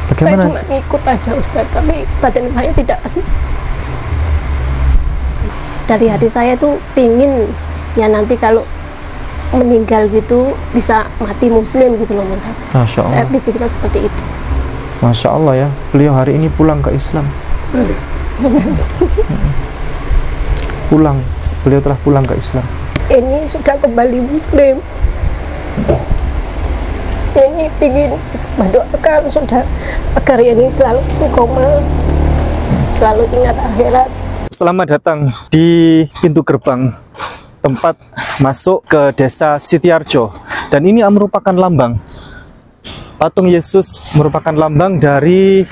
Bagaimana? Saya cuma ngikut aja Ustadz, tapi batin saya tidak. Dari hati saya tuh pingin ya nanti kalau meninggal gitu bisa mati muslim gitu loh Ustadz. Masya Allah. Saya pikirkan seperti itu. Masya Allah ya, beliau hari ini pulang ke Islam. Pulang, beliau telah pulang ke Islam. Ini sudah kembali muslim. Ini ingin mendoakan sudah agar ini selalu istiqomah, selalu ingat akhirat. Selamat datang di pintu gerbang tempat masuk ke desa Sitiarjo, dan ini merupakan lambang. Patung Yesus merupakan lambang dari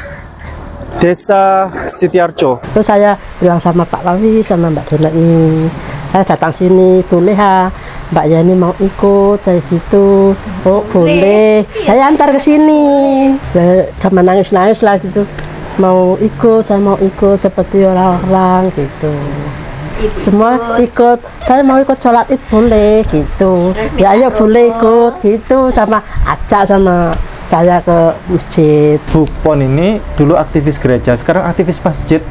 desa Sitiarjo. Terus saya bilang sama Pak Lawi, sama Mbak Dona ini, saya datang sini, boleh ha Mbak Yani mau ikut, saya gitu. Oh boleh, saya antar ke sini. Sama nangis-nangis lah gitu, mau ikut, saya mau ikut seperti orang-orang gitu. Semua ikut, saya mau ikut sholat id boleh gitu. Ya ayo boleh ikut gitu, sama ajak sama saya ke masjid. Bu Pon ini dulu aktivis gereja, sekarang aktivis masjid.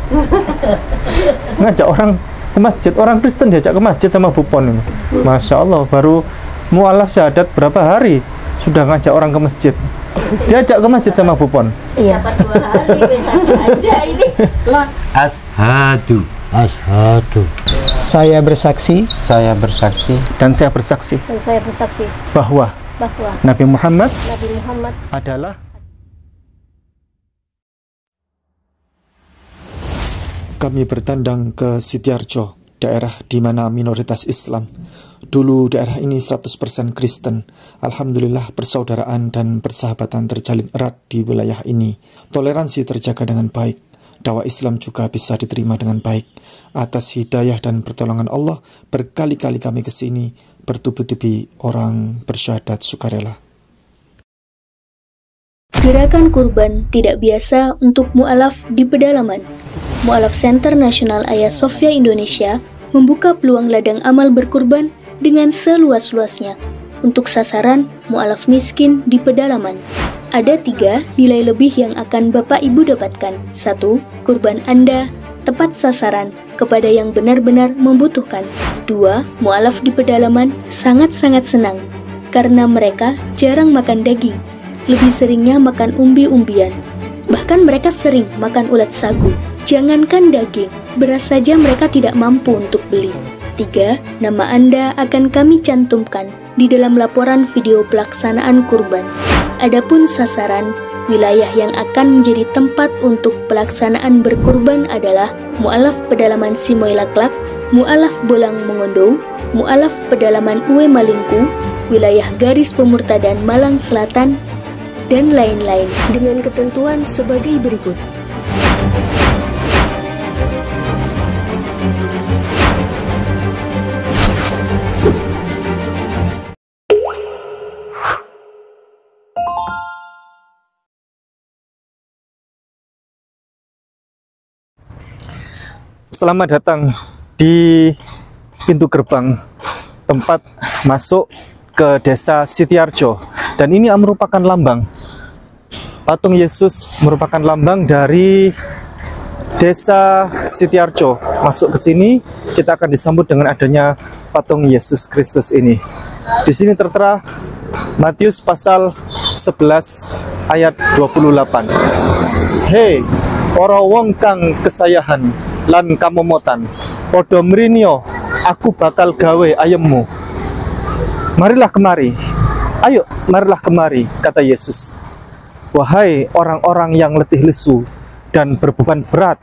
Ngajak orang ke masjid, orang Kristen diajak ke masjid sama Bu Pon ini. Masya Allah, baru mualaf syahadat berapa hari sudah ngajak orang ke masjid. Diajak ke masjid sama Bu Pon. Iya. Ashadu. Asyhadu. Saya bersaksi. Saya bersaksi. Dan saya bersaksi Dan saya bersaksi bahwa bahwa Nabi Muhammad adalah Kami bertandang ke Sitiarjo, daerah di mana minoritas Islam. Dulu daerah ini 100% Kristen. Alhamdulillah persaudaraan dan persahabatan terjalin erat di wilayah ini. Toleransi terjaga dengan baik. Dakwah Islam juga bisa diterima dengan baik. Atas hidayah dan pertolongan Allah, berkali-kali kami ke sini bertubi-tubi orang bersyahadat sukarela. Gerakan kurban tidak biasa untuk mu'alaf di pedalaman. Mu'alaf Center Nasional Ayah Sofia Indonesia membuka peluang ladang amal berkurban dengan seluas-luasnya untuk sasaran mu'alaf miskin di pedalaman. Ada 3 nilai lebih yang akan Bapak Ibu dapatkan. 1. Kurban Anda tepat sasaran kepada yang benar-benar membutuhkan. 2. Mu'alaf di pedalaman sangat-sangat senang karena mereka jarang makan daging, lebih seringnya makan umbi-umbian. Bahkan mereka sering makan ulat sagu. Jangankan daging, beras saja mereka tidak mampu untuk beli. 3. Nama Anda akan kami cantumkan di dalam laporan video pelaksanaan kurban. Adapun sasaran, wilayah yang akan menjadi tempat untuk pelaksanaan berkurban adalah Mu'alaf Pedalaman Simoylaklak, Mu'alaf Bolang Mongondo, Mu'alaf Pedalaman Uwe Malingku, wilayah garis pemurtadan Malang Selatan, dan lain-lain dengan ketentuan sebagai berikut. Selamat datang di pintu gerbang tempat masuk ke desa Sitiarjo, dan ini merupakan lambang. Patung Yesus merupakan lambang dari desa Sitiarjo. Masuk ke sini kita akan disambut dengan adanya patung Yesus Kristus ini. Di sini tertera Matius pasal 11 ayat 28. Hei, para wong kang kesayahan lan kamomotan, podo mrinio, aku bakal gawe ayemmu. Marilah kemari, ayo marilah kemari, kata Yesus. Wahai orang-orang yang letih lesu dan berbeban berat,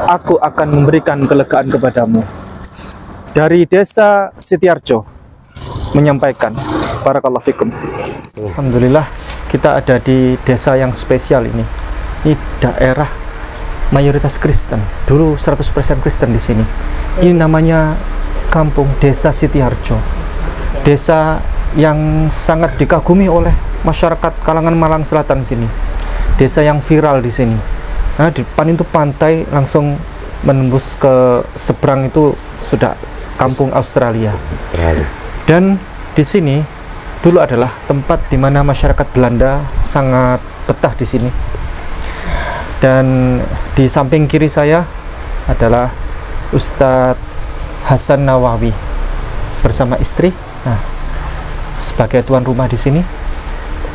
aku akan memberikan kelegaan kepadamu. Dari desa Sitiarjo menyampaikan, barakallahu fikum. Alhamdulillah kita ada di desa yang spesial ini. Ini daerah mayoritas Kristen, dulu 100% Kristen di sini. Ini namanya kampung Desa Sitiarjo, desa yang sangat dikagumi oleh masyarakat kalangan Malang Selatan sini, desa yang viral di sini. Nah, di depan itu pantai, langsung menembus ke seberang itu sudah kampung Australia. Dan di sini dulu adalah tempat di mana masyarakat Belanda sangat betah di sini. Dan di samping kiri saya adalah Ustadz Hasan Nawawi bersama istri, nah, sebagai tuan rumah di sini.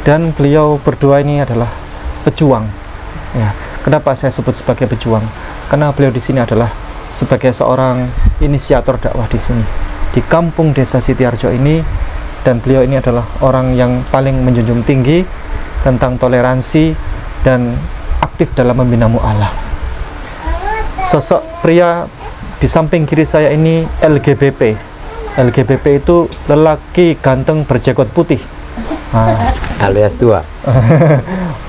Dan beliau berdua ini adalah pejuang. Ya, kenapa saya sebut sebagai pejuang? Karena beliau di sini adalah sebagai seorang inisiator dakwah di sini, di kampung desa Sitiarjo ini. Dan beliau ini adalah orang yang paling menjunjung tinggi tentang toleransi dan aktif dalam membina mu'alaf. Sosok pria di samping kiri saya ini LGBP. LGBP itu lelaki ganteng berjenggot putih. Nah, alias tua.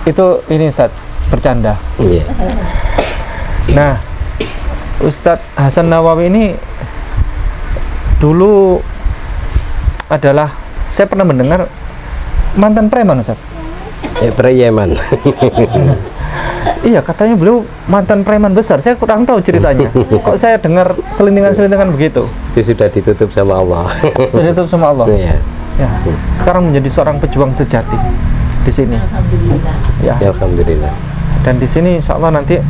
itu ini Ustadz bercanda. Iya. Nah, Ustadz Hasan Nawawi ini dulu adalah, saya pernah mendengar, mantan preman, Ustadz. Preman. Iya, katanya beliau mantan preman besar. Saya kurang tahu ceritanya. Kok saya dengar selintingan-selintingan begitu? Itu sudah ditutup sama Allah. Sudah ditutup sama Allah. Iya. Ya, sekarang menjadi seorang pejuang sejati di sini. Ya. Alhamdulillah. Dan di sini insya Allah nanti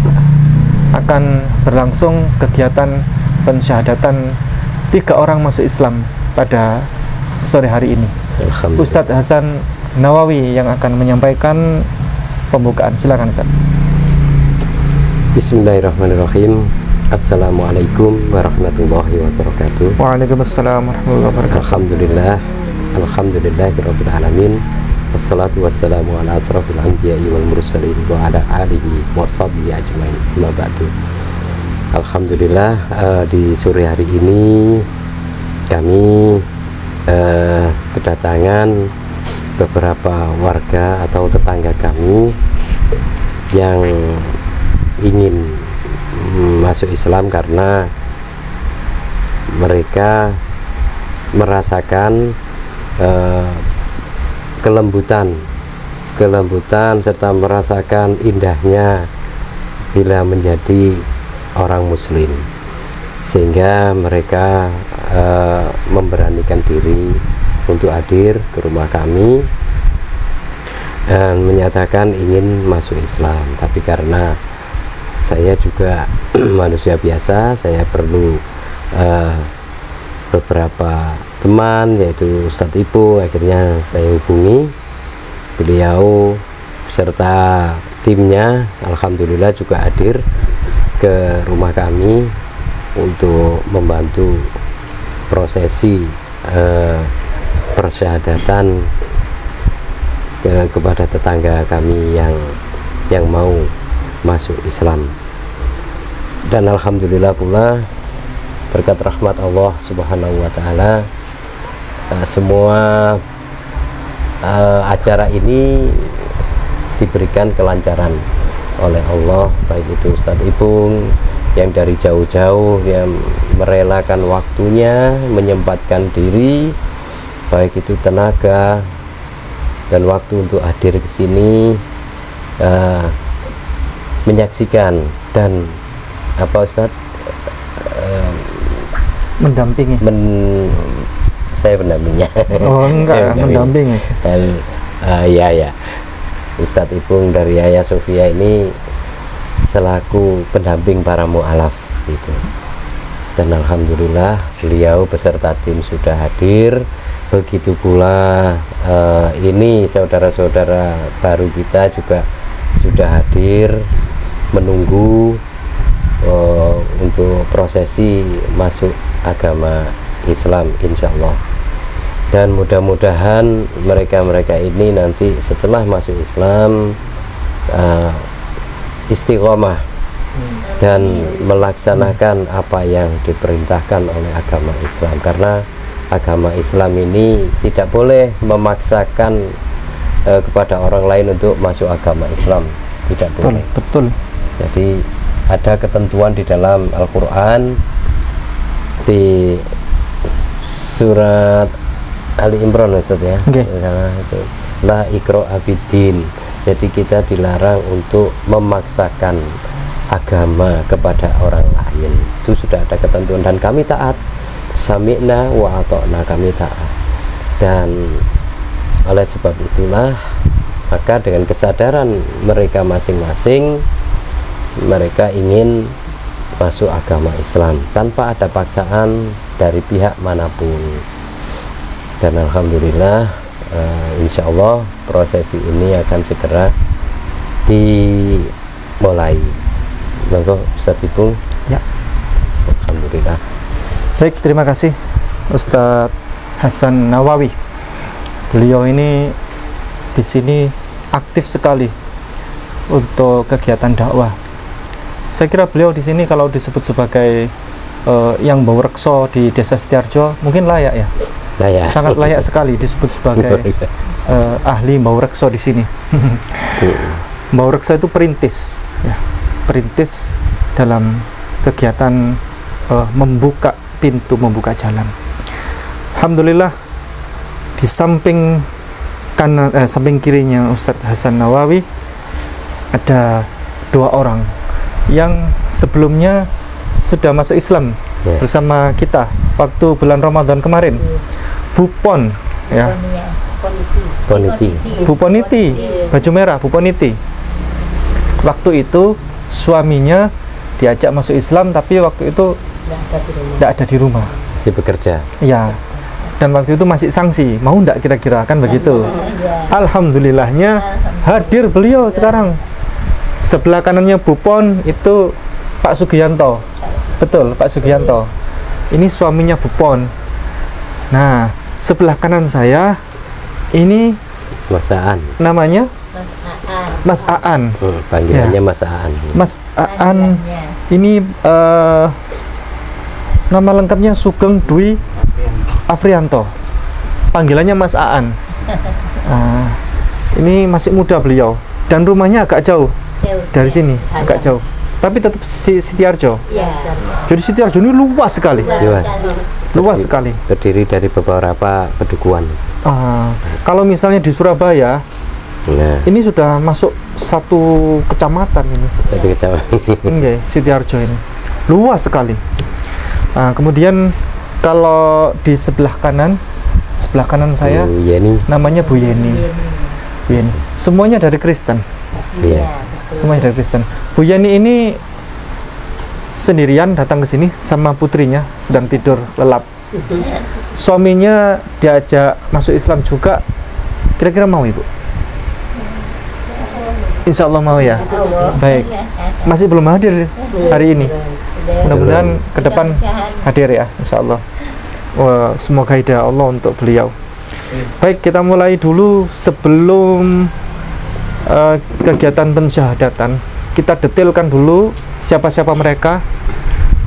akan berlangsung kegiatan pensyahadatan 3 orang masuk Islam pada sore hari ini. Ustadz Hasan Nawawi yang akan menyampaikan pembukaan. Silakan Ustadz. Bismillahirrahmanirrahim. Assalamualaikum warahmatullahi wabarakatuh. Waalaikumsalam warahmatullahi wabarakatuh. Alhamdulillah. Alhamdulillahirabbil alamin. Wassalatu wassalamu ala asrofil anbiya'i wal mursalin wa ala alihi wa sahbihi ajmain. Amma ba'du. Alhamdulillah, di sore hari ini kami kedatangan beberapa warga atau tetangga kami yang ingin masuk Islam karena mereka merasakan kelembutan serta merasakan indahnya bila menjadi orang muslim, sehingga mereka memberanikan diri untuk hadir ke rumah kami dan menyatakan ingin masuk Islam. Tapi karena saya juga manusia biasa, saya perlu beberapa teman, yaitu Ustadz Ipung. Akhirnya saya hubungi beliau beserta timnya. Alhamdulillah juga hadir ke rumah kami untuk membantu prosesi persyahadatan kepada tetangga kami yang mau masuk Islam. Dan alhamdulillah pula berkat rahmat Allah Subhanahu wa taala, semua acara ini diberikan kelancaran oleh Allah, baik itu Ustadz Ipung yang dari jauh-jauh yang merelakan waktunya, menyempatkan diri, baik itu tenaga dan waktu untuk hadir ke sini, menyaksikan dan apa Ustadz, mendampingi. Saya pendampingnya. Oh enggak, mendampingi. Dan ya Ustadz Ipung dari Yaya Sofia ini selaku pendamping para mu'alaf gitu. Dan alhamdulillah beliau beserta tim sudah hadir. Begitu pula ini saudara-saudara baru kita juga sudah hadir menunggu untuk prosesi masuk agama Islam insyaallah. Dan mudah-mudahan mereka-mereka ini nanti setelah masuk Islam istiqomah dan melaksanakan apa yang diperintahkan oleh agama Islam, karena agama Islam ini tidak boleh memaksakan kepada orang lain untuk masuk agama Islam, tidak boleh. Betul. Jadi ada ketentuan di dalam Al-Quran di surat Ali Imran Ustaz ya. Okay. La ikro abidin. Jadi kita dilarang untuk memaksakan agama kepada orang lain. Itu sudah ada ketentuan dan kami taat. Sami'na wa ata'na, kami taat. Dan oleh sebab itulah maka dengan kesadaran mereka masing-masing mereka ingin masuk agama Islam tanpa ada paksaan dari pihak manapun. Dan alhamdulillah, insya Allah prosesi ini akan segera dimulai. Monggo Ustadz Ipung. Ya. Alhamdulillah. Baik, terima kasih Ustadz Hasan Nawawi. Beliau ini di sini aktif sekali untuk kegiatan dakwah. Saya kira beliau di sini kalau disebut sebagai yang bau rekso di Desa Setiarjo mungkin layak ya. Layak. Sangat layak sekali disebut sebagai ahli bau rekso di sini. Bau rekso itu perintis, ya. Perintis dalam kegiatan membuka pintu, membuka jalan. Alhamdulillah, di samping kanan, samping kirinya Ustadz Hasan Nawawi ada 2 orang yang sebelumnya sudah masuk Islam bersama kita waktu bulan Ramadan kemarin. Bu Pon, ya. Bu Poniti, baju merah, Bu Poniti. Waktu itu suaminya diajak masuk Islam, tapi waktu itu tidak ada di rumah. Masih bekerja. Ya. Dan waktu itu masih sanksi, mau enggak kira-kira, kan begitu. Alhamdulillahnya hadir beliau sekarang. Sebelah kanannya Bu Pon itu Pak Sugianto. Betul, Pak Sugianto. Ini suaminya Bu Pon. Nah, sebelah kanan saya ini Mas Aan. namanya Mas Aan. Panggilannya Mas Aan. Mas Aan ini nama lengkapnya Sugeng Dwi Afrianto. Panggilannya Mas Aan. Ini masih muda beliau dan rumahnya agak jauh dari sini, agak jauh. Tapi tetap Sitiarjo. Jadi Sitiarjo ini luas sekali. Luas sekali. Terdiri dari beberapa pedukuhan. Kalau misalnya di Surabaya, ini sudah masuk 1 kecamatan ini. 1 kecamatan. Sitiarjo ini luas sekali. Kemudian kalau di sebelah kanan saya Bu Yeni. namanya Bu Yeni. Bu Yeni. Semuanya dari Kristen. Iya. Semuanya dari Kristen. Bu Yeni ini sendirian datang ke sini sama putrinya sedang tidur lelap. Suaminya diajak masuk Islam juga. Kira-kira mau Ibu? Insya Allah mau ya. Baik. Masih belum hadir hari ini. Mudah-mudahan ke depan hadir ya, Insya Allah. Semoga hidayah Allah untuk beliau. Baik, kita mulai dulu sebelum kegiatan pensyahadatan. Kita detailkan dulu siapa-siapa mereka.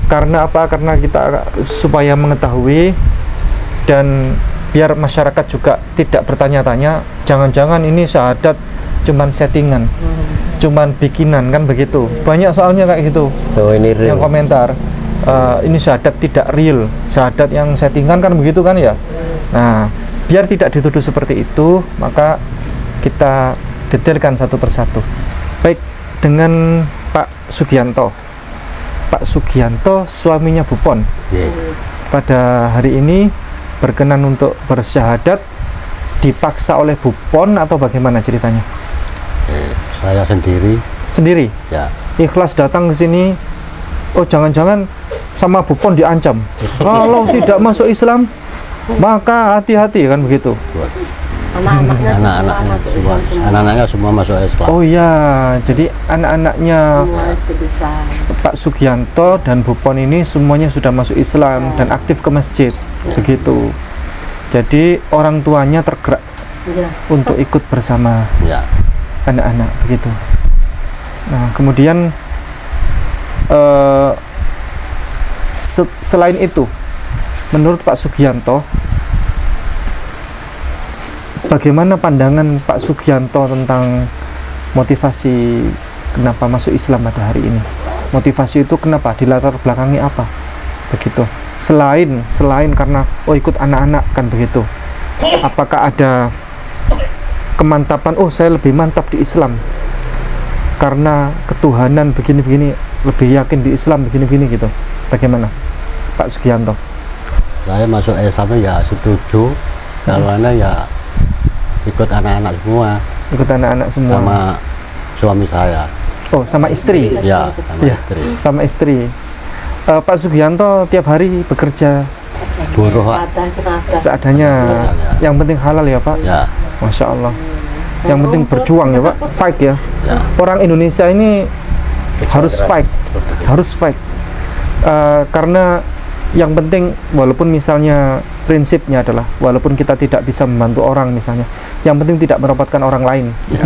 Karena apa? Karena kita supaya mengetahui dan biar masyarakat juga tidak bertanya-tanya, jangan-jangan ini syahadat cuman settingan, cuman bikinan, kan begitu. Banyak soalnya kayak gitu. Ini real. Yang komentar ini syahadat tidak real, syahadat yang settingan, kan begitu kan ya. Nah, biar tidak dituduh seperti itu, maka kita detailkan satu persatu. Baik, dengan Pak Sugianto. Pak Sugianto suaminya Bu Pon. Pada hari ini berkenan untuk bersyahadat, dipaksa oleh Bu Pon atau bagaimana ceritanya? Saya sendiri. Ya. Ikhlas datang ke sini. Oh, jangan-jangan sama Bu Pon diancam. Kalau tidak masuk Islam, maka hati-hati, kan begitu. Anak-anaknya semua masuk Islam. Oh iya, jadi anak-anaknya Pak Sugianto dan Bu Pon ini semuanya sudah masuk Islam dan aktif ke masjid, begitu. Jadi orang tuanya tergerak untuk ikut bersama anak-anak, begitu. Nah, kemudian selain itu, menurut Pak Sugianto, bagaimana pandangan Pak Sugianto tentang motivasi kenapa masuk Islam pada hari ini? Motivasi itu kenapa? Dilatar belakangi apa? Begitu. Selain karena ikut anak-anak, kan begitu. Apakah ada kemantapan, saya lebih mantap di Islam karena ketuhanan begini-begini, lebih yakin di Islam begini-begini gitu. Bagaimana Pak Sugianto? Saya masuk Islam ya setuju. Kalau ya ikut anak-anak semua. Ikut anak-anak semua. Sama suami saya. Oh, sama istri. Ya, sama Ya, istri. sama istri. Pak Sugianto tiap hari bekerja Buruh, Pak. seadanya. Yang penting halal ya, Pak. Ya, Masya Allah. Yang penting berjuang ya, Pak. Fight ya. ya. Orang Indonesia ini harus fight, harus fight. Karena yang penting, walaupun misalnya prinsipnya adalah walaupun kita tidak bisa membantu orang misalnya, yang penting tidak merepotkan orang lain. Ya.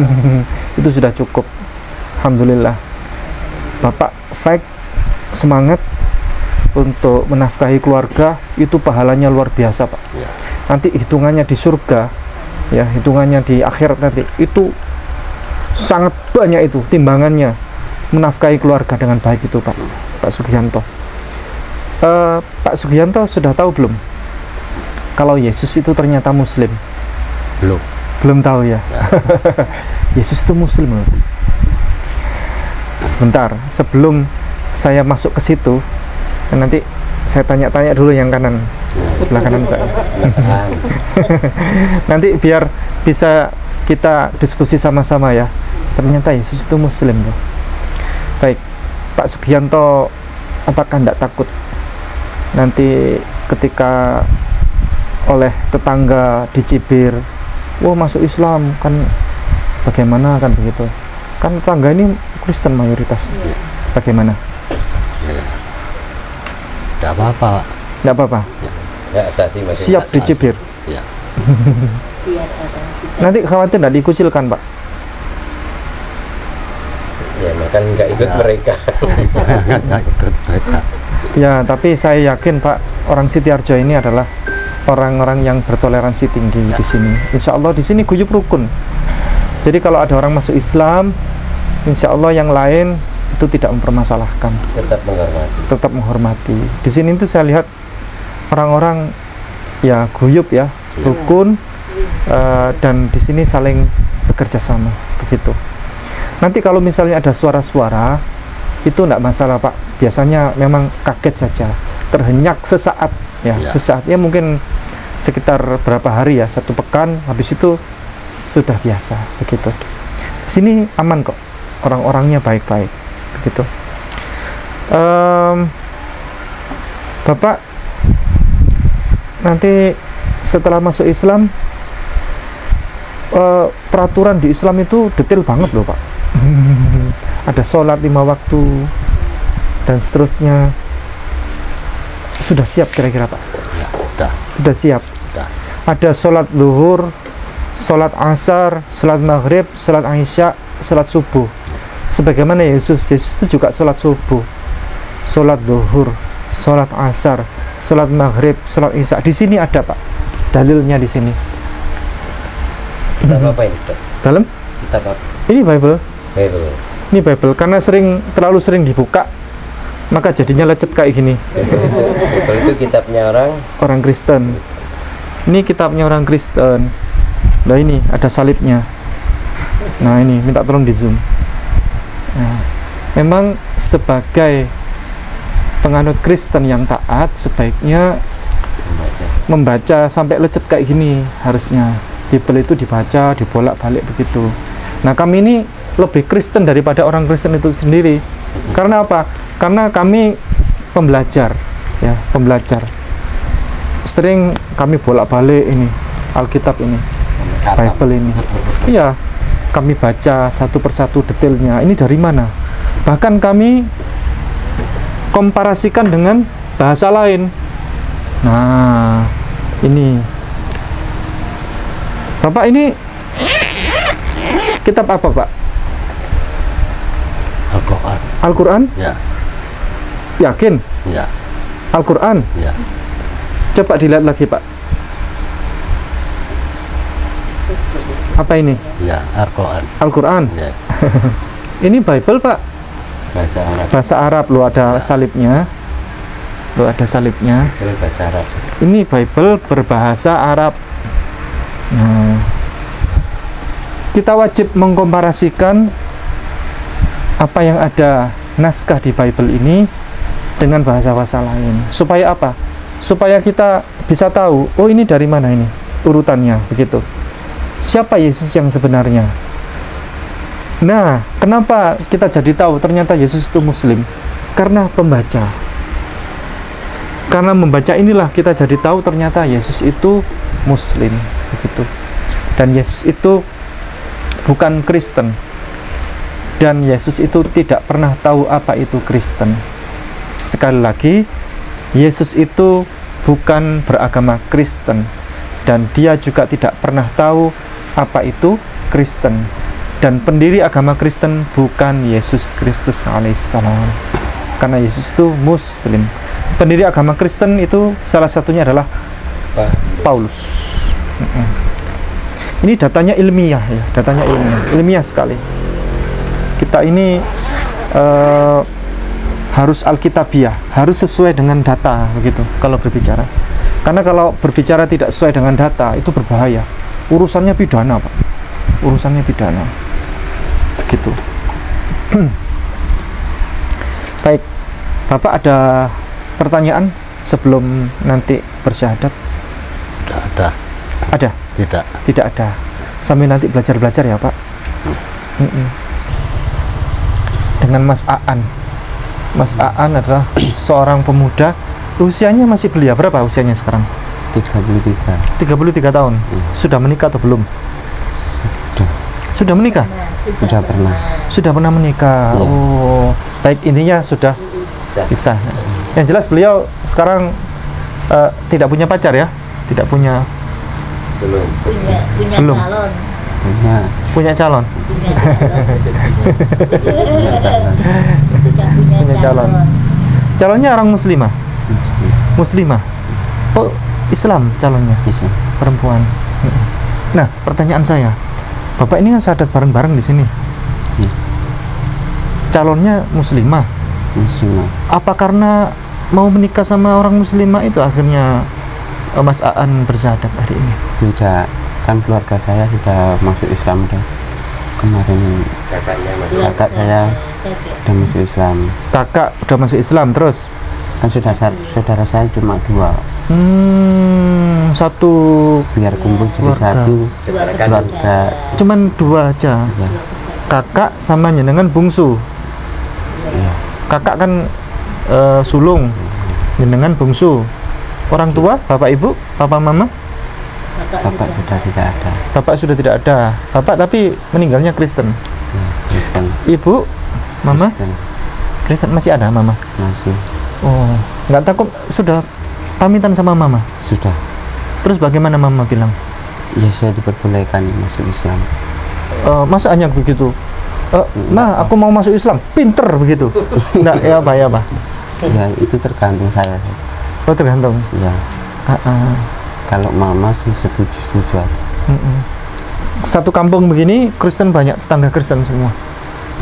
Itu sudah cukup. Alhamdulillah. Bapak fight, semangat untuk menafkahi keluarga, itu pahalanya luar biasa, Pak. Ya. Nanti hitungannya di surga, ya, hitungannya di akhirat nanti itu sangat banyak, itu timbangannya menafkahi keluarga dengan baik itu, Pak Sugianto. Pak Sugianto sudah tahu belum kalau Yesus itu ternyata Muslim? Belum tahu ya. Yesus itu Muslim loh. Sebentar, sebelum saya masuk ke situ, nanti saya tanya-tanya dulu yang kanan, sebelah kanan saya. Nanti biar bisa kita diskusi sama-sama ya. Ternyata Yesus itu Muslim loh. Baik, Pak Sugianto, apakah tidak takut nanti ketika oleh tetangga dicibir, wah masuk Islam kan, bagaimana kan begitu? Kan tetangga ini Kristen mayoritas. Bagaimana? Tidak apa-apa, Pak. Tidak apa-apa. Ya, asasi masing-masing. Siap dicibir. Ya. Nanti khawatir tidak dikucilkan, Pak? Ya, makan nggak ikut Ya. mereka. Nggak ikut mereka. Ya, tapi saya yakin Pak, orang Sitiarjo ini adalah orang-orang yang bertoleransi tinggi di sini. Insya Allah di sini guyup rukun. Jadi kalau ada orang masuk Islam, insya Allah yang lain itu tidak mempermasalahkan, Tetap menghormati. tetap menghormati. Di sini tuh saya lihat orang-orang ya guyup ya, rukun, dan di sini saling bekerja sama begitu. Nanti kalau misalnya ada suara-suara, itu tidak masalah, Pak. Biasanya memang kaget saja, terhenyak sesaat ya, Ya. sesaat ya, mungkin sekitar berapa hari ya, 1 pekan, habis itu sudah biasa begitu. Sini aman kok, orang-orangnya baik-baik begitu. Bapak nanti setelah masuk Islam, peraturan di Islam itu detail banget loh, Pak. Ada sholat 5 waktu dan seterusnya. Sudah siap kira-kira, Pak? Ya, udah. Sudah siap. Udah. Ada sholat zuhur, sholat asar, sholat maghrib, sholat isya, sholat subuh. Sebagaimana Yesus itu juga sholat subuh, sholat zuhur, sholat asar, sholat maghrib, sholat isya. Di sini ada, Pak, dalilnya di sini. Kitab apa ini, Ustaz? Dalam Kitab apa? ini Bible. Bible. Ini Bible, karena terlalu sering dibuka, maka jadinya lecet kayak gini. Bible itu kitabnya Orang Kristen. Ini kitabnya orang Kristen. Nah ini ada salibnya. Nah ini minta tolong di zoom. Nah, memang sebagai penganut Kristen yang taat sebaiknya membaca sampai lecet kayak gini harusnya. Bible itu dibaca, dibolak-balik begitu. Nah kami ini lebih Kristen daripada orang Kristen itu sendiri. Karena apa? Karena kami pembelajar, ya, pembelajar. Sering kami bolak-balik ini Alkitab ini, Bible ini. Iya, kami baca satu persatu detailnya. Ini dari mana? Bahkan kami komparasikan dengan bahasa lain. Nah, ini. Bapak ini kitab apa, Pak? Al-Quran. Al-Quran? Ya, Yakin? ya, Al-Quran? ya. Coba dilihat lagi, Pak. Apa ini? Ya, Al-Quran. Al-Quran? Ya, Ini Bible, Pak. bahasa Arab. Bahasa Arab, lo ada salibnya. Lo ada salibnya. Itu bahasa Arab. Ini Bible berbahasa Arab. Nah, kita wajib mengkomparasikan apa yang ada naskah di Bible ini dengan bahasa-bahasa lain. Supaya apa? Supaya kita bisa tahu, oh ini dari mana ini urutannya, begitu. Siapa Yesus yang sebenarnya? Nah, kenapa kita jadi tahu ternyata Yesus itu Muslim? Karena pembaca. Karena membaca inilah kita jadi tahu ternyata Yesus itu Muslim, begitu. Dan Yesus itu bukan Kristen. Dan Yesus itu tidak pernah tahu apa itu Kristen. Sekali lagi, Yesus itu bukan beragama Kristen. Dan dia juga tidak pernah tahu apa itu Kristen. Dan pendiri agama Kristen bukan Yesus Kristus alaihissalam. Karena Yesus itu Muslim. Pendiri agama Kristen itu salah satunya adalah Paulus. Ini datanya ilmiah ya, datanya ilmiah sekali. Kita ini harus alkitabiah, harus sesuai dengan data begitu kalau berbicara. Karena kalau berbicara tidak sesuai dengan data itu berbahaya. Urusannya pidana, Pak. Urusannya pidana. Begitu. Baik, Bapak ada pertanyaan sebelum nanti bersyahadat? Tidak ada. Ada? Tidak. Tidak ada. Sambil nanti belajar-belajar ya, Pak. Dengan Mas Aan. Mas Aan adalah seorang pemuda. Usianya masih belia. Berapa usianya sekarang? 33. 33 tahun. Sudah menikah atau belum? Sudah menikah? Sudah pernah. Sudah pernah menikah. Ya. Oh, baik, intinya sudah bisa. Yang jelas beliau sekarang tidak punya pacar ya? Tidak punya. Belum. Calon. Punya calon. Punya calon. Calonnya orang muslimah. Muslimah. Oh, Islam calonnya. Islam. Perempuan. Nah, pertanyaan saya, Bapak ini kan syahadat bareng-bareng di sini. Ya. Calonnya muslimah. Muslimah. Apa karena mau menikah sama orang muslimah itu akhirnya Mas Aan bersyahadat hari ini? Tidak, kan keluarga saya sudah masuk Islam udah. Kemarin kakak saya sudah masuk Islam. Kakak udah masuk Islam terus? Kan saudara saya cuma 2. Satu Biar kumpul jadi keluarga. satu keluarga. Cuman 2 aja. Ya. Kakak sama jenengan bungsu. Iya. Kakak kan sulung, jenengan bungsu. Orang tua, bapak ibu, papa mama? Bapak sudah tidak ada. Bapak sudah tidak ada. Bapak tapi meninggalnya Kristen. Ya, Kristen. Ibu, mama? Kristen. Kristen masih ada mama? Masih. Oh, nggak takut sudah pamitan sama mama? Sudah. Terus bagaimana mama bilang? Ya saya diperbolehkan masuk Islam. Masa hanya begitu? Ma, aku mau masuk Islam. Pinter begitu? Enggak, ya apa, ya apa? Ya itu tergantung saya. Oh, tergantung? Ya. Kalau mama sih setuju aja. Satu kampung begini, Kristen banyak, tetangga Kristen semua?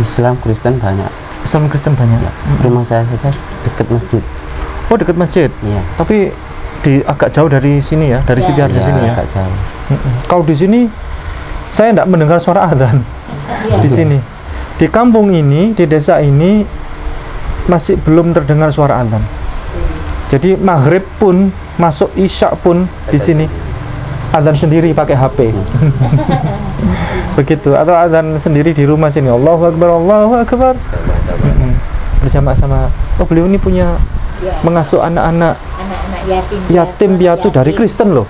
Islam Kristen banyak. Islam Kristen banyak? Ya. Rumah saya saja dekat masjid. Oh, dekat masjid? Iya. Tapi agak jauh dari sini ya, dari Sidoarjo sini ya? Agak jauh. Kalau di sini, saya tidak mendengar suara adzan. Di sini. Di kampung ini, di desa ini, masih belum terdengar suara adzan. Jadi maghrib pun, masuk isya pun di sini adzan sendiri pakai HP. Begitu, atau adzan sendiri di rumah sini. Allahu Akbar, Allahu Akbar. Bersama sama. Oh, beliau ini punya mengasuh anak-anak yatim piatu dari Kristen loh.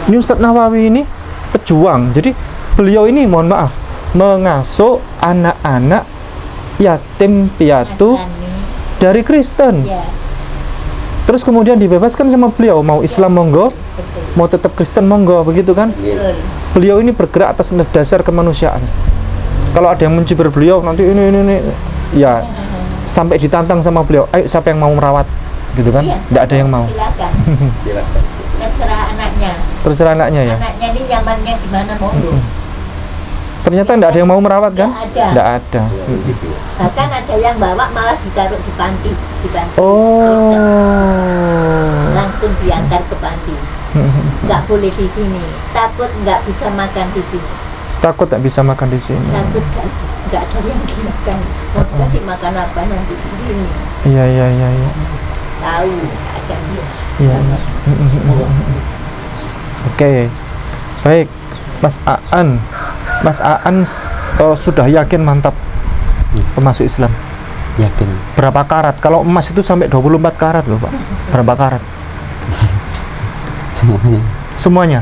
Ini Ustadz Nawawi ini pejuang. Jadi beliau ini mohon maaf mengasuh anak-anak yatim piatu dari Kristen. Terus kemudian dibebaskan sama beliau, mau Islam monggo, mau tetap Kristen monggo, begitu kan? Beliau ini bergerak atas dasar kemanusiaan. Kalau ada yang mencibir beliau nanti ini ya sampai ditantang sama beliau, ayo siapa yang mau merawat, gitu kan? Tidak ada yang mau. Silakan. Terserah anaknya. Terserah anaknya ya. Anaknya ini nyamannya gimana monggo. Ternyata tidak ada yang mau merawat kan? Tidak ada. Bahkan ada yang bawa malah ditaruh di panti. Oh. Langsung diantar ke panti. Nggak boleh di sini. Takut nggak bisa makan di sini. Takut tak bisa makan di sini. Takut nggak ada yang dimakan. Mau dikasih makan apa nanti di sini? Iya. Tahu ada dia. Iya. Oke. Baik. Mas Aan sudah yakin mantap masuk Islam? Yakin. Berapa karat? Kalau emas itu sampai 24 karat loh Pak. Berapa karat? Semuanya. Semuanya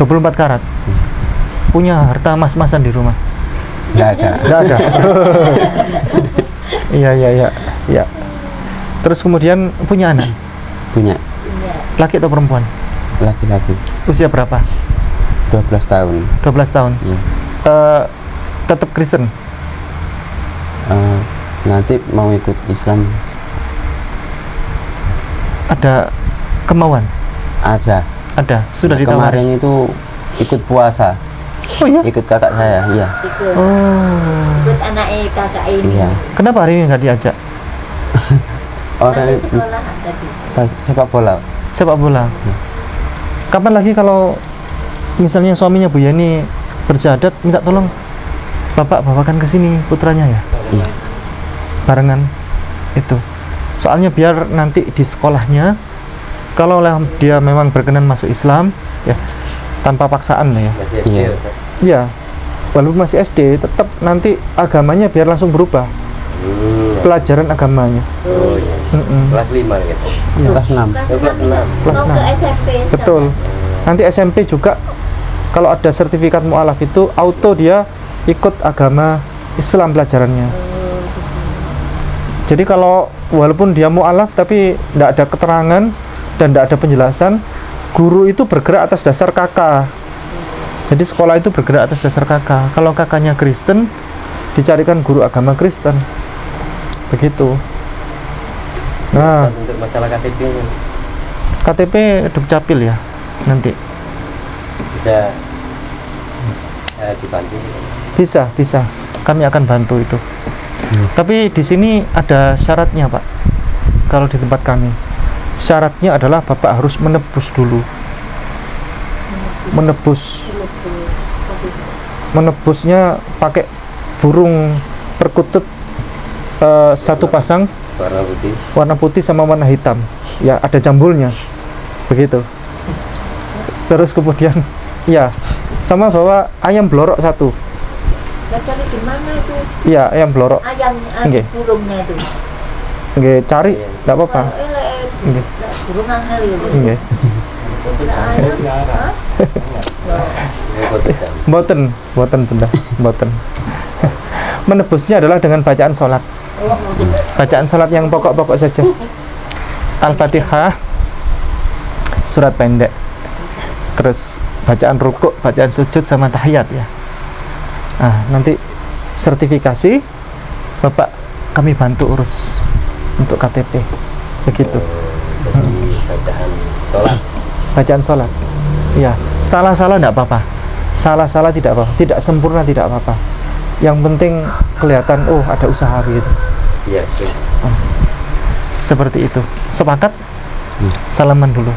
24 karat. Punya harta emas-emasan di rumah? Nggak ada. Nggak ada. Iya. Terus kemudian punya anak? Punya. Laki atau perempuan? Laki-laki. Usia berapa? 12 tahun. 12 tahun. Iya. Tetap Kristen? Nanti mau ikut Islam. Ada kemauan? Ada. Sudah Nah, ditawari? kemarin itu ikut puasa. Oh iya? Ikut kakak saya, iya. Ikut anaknya kakak ini. Iya. Kenapa hari ini nggak diajak? Orang Masih sekolahan tadi. sepak bola. Sepak bola? Iya. Kapan lagi kalau misalnya suaminya Bu Yani bersyahadat, minta tolong Bapak bawakan ke sini putranya ya? Iya. Barengan itu. Soalnya biar nanti di sekolahnya, kalau dia memang berkenan masuk Islam, ya tanpa paksaan ya. Iya. Iya. Walaupun masih SD, tetap nanti agamanya biar langsung berubah. Pelajaran agamanya. Oh iya. Kelas 5 ya. Ya. Kelas 6. Kelas 6. Kelas Mau 6. ke SMP. Betul. Nanti SMP juga kalau ada sertifikat mu'alaf itu auto dia ikut agama Islam pelajarannya. Jadi kalau walaupun dia mu'alaf tapi tidak ada keterangan dan tidak ada penjelasan, guru itu bergerak atas dasar kakak. Jadi sekolah itu bergerak atas dasar kakak. Kalau kakaknya Kristen, dicarikan guru agama Kristen. Begitu. Nah, Untuk masalah KTP-nya KTP Dukcapil ya nanti. bisa dibantu. Bisa. Kami akan bantu itu. Tapi di sini ada syaratnya, Pak. Kalau di tempat kami, syaratnya adalah Bapak harus menebus dulu. Menebusnya pakai burung perkutut satu pasang, warna putih sama warna hitam. Ya, ada jambulnya. Begitu. Terus kemudian ya, sama bawa ayam blorok satu. Cari di mana itu? Iya, ayam blorok. Ayam Nggih. burungnya itu. Nggih, cari, enggak apa-apa. Nggih. Burung angel itu. Nggih. Ayam. Hah? Mboten bunda, mboten. Menebusnya adalah dengan bacaan sholat. Bacaan sholat yang pokok-pokok saja. Al-Fatihah, surat pendek. Terus bacaan rukuk, bacaan sujud sama tahiyat ya. Nah, nanti sertifikasi Bapak kami bantu urus untuk KTP. Begitu. Bacaan sholat. Bacaan sholat. Ya, salah-salah tidak apa-apa. Salah-salah tidak apa-apa. Tidak sempurna tidak apa-apa. Yang penting kelihatan, oh ada usaha gitu. Iya. Seperti itu. Sepakat? Salaman dulu.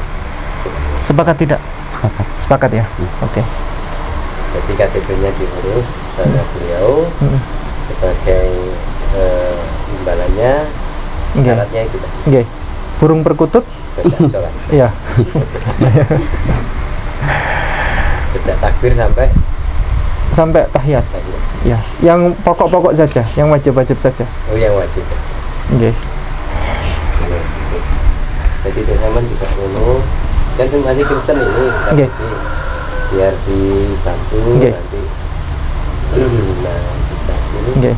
Sepakat tidak? Sepakat ya. Oke. Jadi KTP-nya diurus sama beliau sebagai imbalannya. Syaratnya itu tadi. Oke. Burung perkutut? Bacaan sholat. Iya. Sejak takbir Sampai tahiyat. Ya, yang pokok-pokok saja, yang wajib-wajib saja. Oh, yang wajib. Oke. Jadi teman juga ngono. Kan masih Kristen ini. Nggih. Biar dibantu Nggih. nanti. Nah, kita ini Oke.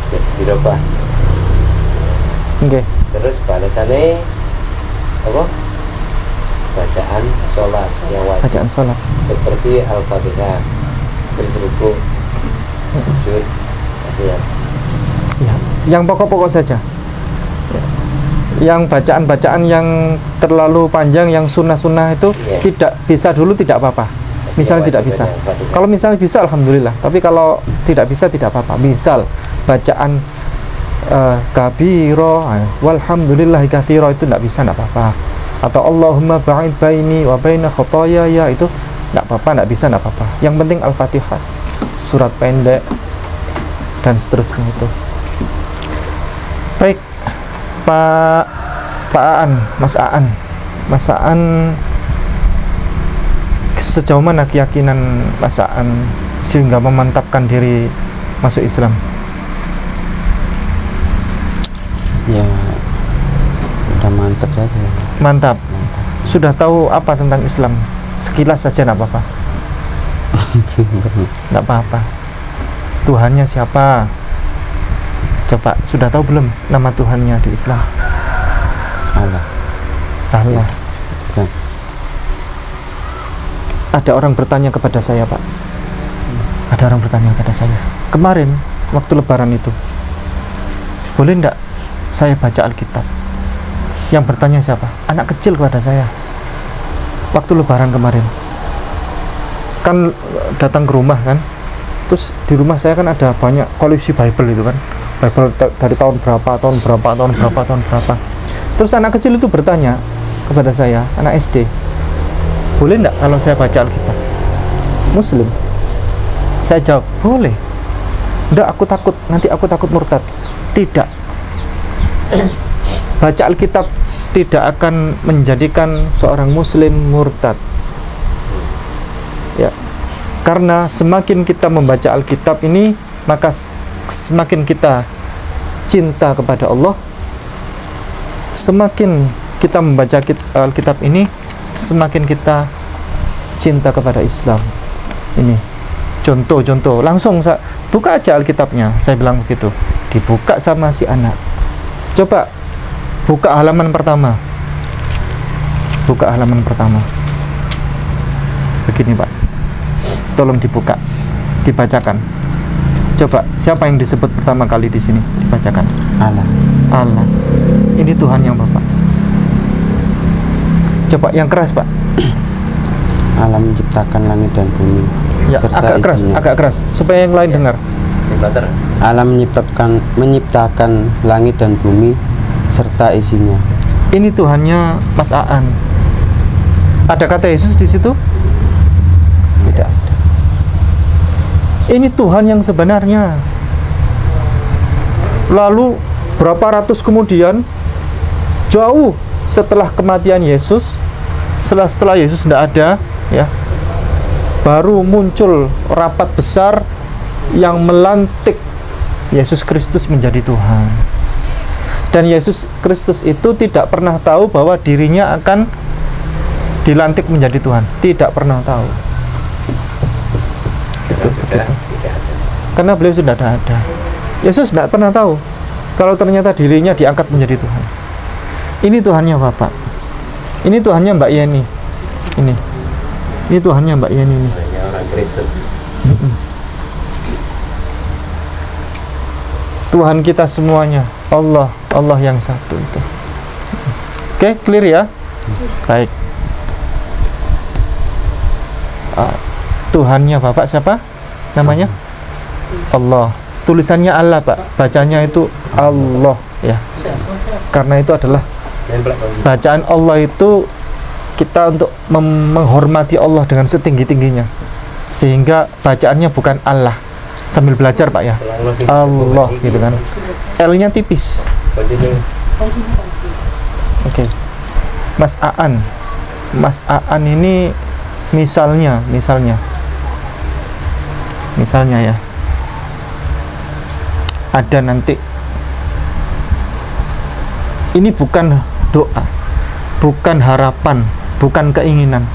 jadi dirubah. Oke. Terus balasannya apa? Bacaan sholat yang wajib. Bacaan sholat. Seperti Al-Fatihah, berrukuk, sujud, tahiyat. Ya, yang pokok-pokok saja. Ya. Yang bacaan-bacaan yang terlalu panjang, yang sunnah-sunnah itu tidak bisa dulu, tidak apa-apa. Misalnya tidak bisa. Kalau misalnya bisa, alhamdulillah. Tapi kalau tidak bisa, tidak apa-apa. Misal bacaan kabiro, walhamdulillahi katsiro itu tidak bisa, tidak apa-apa. Atau Allahumma ba'id baini wa baina khotoyaya itu tidak apa-apa, tidak bisa, tidak apa-apa. Yang penting Al-Fatihah, surat pendek dan seterusnya itu. Baik, Pak Aan, Mas Aan, sejauh mana keyakinan Mas Aan sehingga memantapkan diri masuk Islam? Ya udah mantap saja. Mantap. Sudah tahu apa tentang Islam? Sekilas saja nggak apa-apa. Nggak apa-apa. Tuhannya siapa? Coba, sudah tahu belum nama Tuhannya di Islam? Allah. Allah. Ya. Ada orang bertanya kepada saya, Pak. Ada orang bertanya kepada saya. Kemarin, waktu Lebaran itu, boleh enggak saya baca Alkitab? Yang bertanya siapa? Anak kecil kepada saya. Waktu Lebaran kemarin. Kan datang ke rumah kan. Terus di rumah saya kan ada banyak koleksi Bible itu kan. Bible dari tahun berapa, tahun berapa, tahun berapa, tahun berapa. Terus anak kecil itu bertanya kepada saya, anak SD, boleh enggak kalau saya baca Alkitab? Muslim. Saya jawab, boleh. Enggak, aku takut, nanti aku takut murtad. Tidak. Baca Alkitab tidak akan menjadikan seorang Muslim murtad. Ya. Karena semakin kita membaca Alkitab ini, maka semakin kita cinta kepada Allah. Semakin kita membaca Alkitab ini, semakin kita cinta kepada Islam. Ini contoh-contoh, langsung buka aja Alkitabnya, saya bilang begitu. Dibuka sama si anak. Coba buka halaman pertama. Buka halaman pertama. Begini, Pak. Tolong dibuka, dibacakan. Coba, siapa yang disebut pertama kali di sini? Dibacakan. Allah. Allah. Ini Tuhan yang Bapak. Coba yang keras, Pak. Allah menciptakan langit dan bumi. Ya, agak keras, agak keras supaya yang lain dengar. Allah menciptakan langit dan bumi serta isinya. Ini Tuhannya Mas Aan. Ada kata Yesus di situ? Tidak ada. Ini Tuhan yang sebenarnya. Lalu berapa ratus kemudian, jauh setelah kematian Yesus, setelah Yesus tidak ada, ya, baru muncul rapat besar yang melantik Yesus Kristus menjadi Tuhan. Dan Yesus Kristus itu tidak pernah tahu bahwa dirinya akan dilantik menjadi Tuhan. Tidak pernah tahu. Begitu. Karena beliau sudah ada. Yesus tidak pernah tahu kalau ternyata dirinya diangkat menjadi Tuhan. Ini Tuhannya Bapak. Ini Tuhannya Mbak Yeni. Ini Tuhannya Mbak Yeni ini. Orang Kristen. Tuhan kita semuanya, Allah yang satu itu. Oke, clear ya? Baik. Tuhannya Bapak siapa? Namanya? Allah. Tulisannya Allah, Pak. Bacanya itu Allah, ya. Karena itu adalah bacaan Allah itu, kita untuk menghormati Allah dengan setinggi-tingginya. Sehingga bacaannya bukan Allah. Sambil belajar, Pak, ya. Allah gitu kan. L-nya tipis. Oke. Mas Aan ini misalnya ya, ada nanti, ini bukan doa, bukan harapan, bukan keinginan,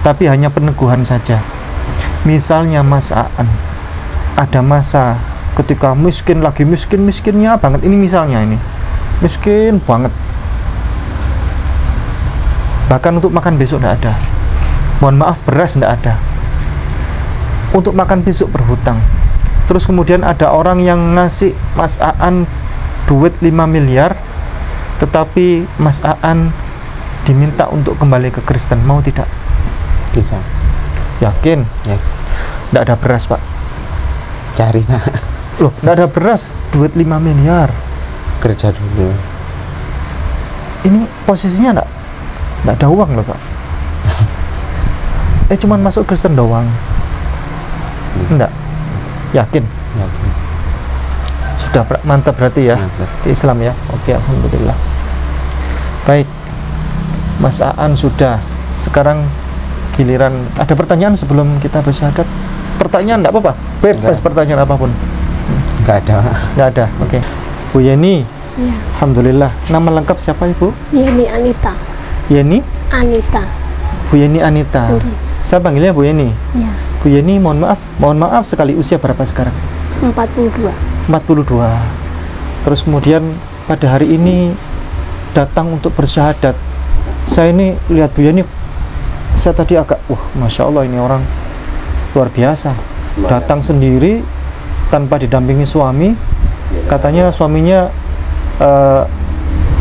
tapi hanya peneguhan saja. Misalnya Mas Aan ada masa ketika miskin, lagi miskinnya banget, ini misalnya ini miskin banget, bahkan untuk makan besok tidak ada, mohon maaf, beras tidak ada, untuk makan besok berhutang. Terus kemudian ada orang yang ngasih Mas Aan duit 5 miliar, tetapi Mas Aan diminta untuk kembali ke Kristen. Mau tidak? Tidak. Yakin? Ya. Tidak ada beras, Pak. Cari, Pak. Loh, tidak ada beras, duit 5 miliar. Kerja dulu. Ini posisinya tidak ada uang loh, Pak. Cuman masuk Kristen doang. Enggak. Yakin? Yakin. Sudah mantap berarti ya. Mantap. Di Islam ya. Oke, alhamdulillah. Baik. Mas Aan sudah. Sekarang giliran, ada pertanyaan sebelum kita bersyahadat? Pertanyaan enggak apa-apa? Bebas pertanyaan apapun. Nggak ada. Nggak ada. Oke. Bu Yeni. Ya. Alhamdulillah. Nama lengkap siapa Ibu? Yeni Anita. Yeni? Anita. Bu Yeni Anita. Oke. Saya panggilnya Bu Yeni. Ya. Bu Yeni, mohon maaf sekali, usia berapa sekarang? 42. 42. Terus kemudian pada hari ini datang untuk bersyahadat. Saya ini lihat Bu Yeni, saya tadi agak, Masya Allah, ini orang luar biasa. Datang sendiri tanpa didampingi suami. Katanya suaminya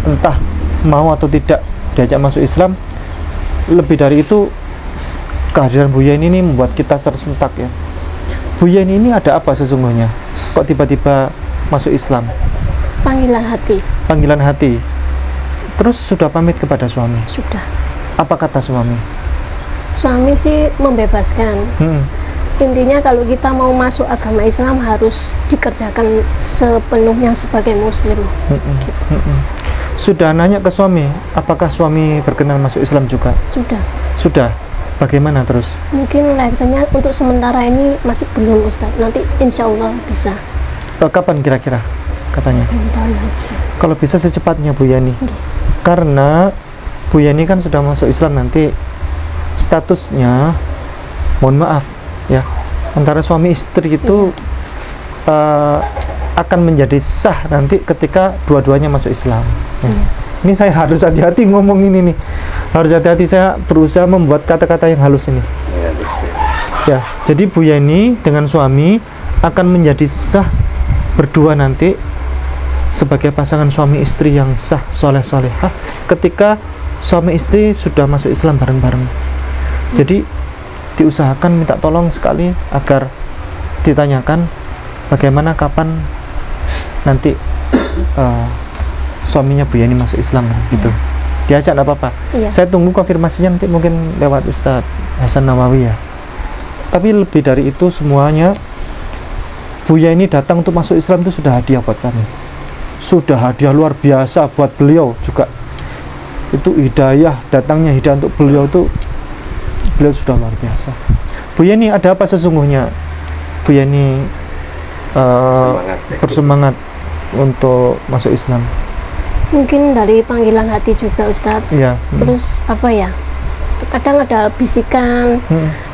entah mau atau tidak diajak masuk Islam. Lebih dari itu, kehadiran Bu Yeni ini membuat kita tersentak ya. Bu Yeni ini ada apa sesungguhnya? Kok tiba-tiba masuk Islam? Panggilan hati. Panggilan hati. Terus sudah pamit kepada suami? Sudah. Apa kata suami? Suami sih membebaskan. Intinya kalau kita mau masuk agama Islam harus dikerjakan sepenuhnya sebagai muslim. Gitu. Sudah nanya ke suami, apakah suami berkenan masuk Islam juga? Sudah. Sudah. Bagaimana terus? Mungkin reaksinya untuk sementara ini masih belum, Ustaz. Nanti insya Allah bisa. Kapan kira-kira katanya? Nanti. Kalau bisa secepatnya Bu Yani. Okay. Karena Bu Yani kan sudah masuk Islam, nanti statusnya, mohon maaf ya, antara suami istri itu akan menjadi sah nanti ketika dua-duanya masuk Islam ya. Ini saya harus hati-hati ngomong ini nih, harus hati-hati, saya berusaha membuat kata-kata yang halus ini ya. Jadi Bu Yani dengan suami akan menjadi sah berdua nanti sebagai pasangan suami istri yang sah, soleh-solehah, ketika suami istri sudah masuk Islam bareng-bareng. Jadi diusahakan minta tolong sekali agar ditanyakan bagaimana kapan nanti suaminya Bu Yani masuk Islam gitu. Diajak enggak apa-apa. Saya tunggu konfirmasinya nanti mungkin lewat Ustadz Hasan Nawawi ya. Tapi lebih dari itu semuanya, Bu Yani datang untuk masuk Islam itu sudah hadiah buat kami. Sudah hadiah luar biasa buat beliau juga. Itu hidayah, datangnya hidayah untuk beliau itu, beliau sudah luar biasa. Bu Yani, ada apa sesungguhnya Bu Yani bersemangat untuk masuk Islam? Mungkin dari panggilan hati juga, Ustadz. Ya. Terus apa ya, kadang ada bisikan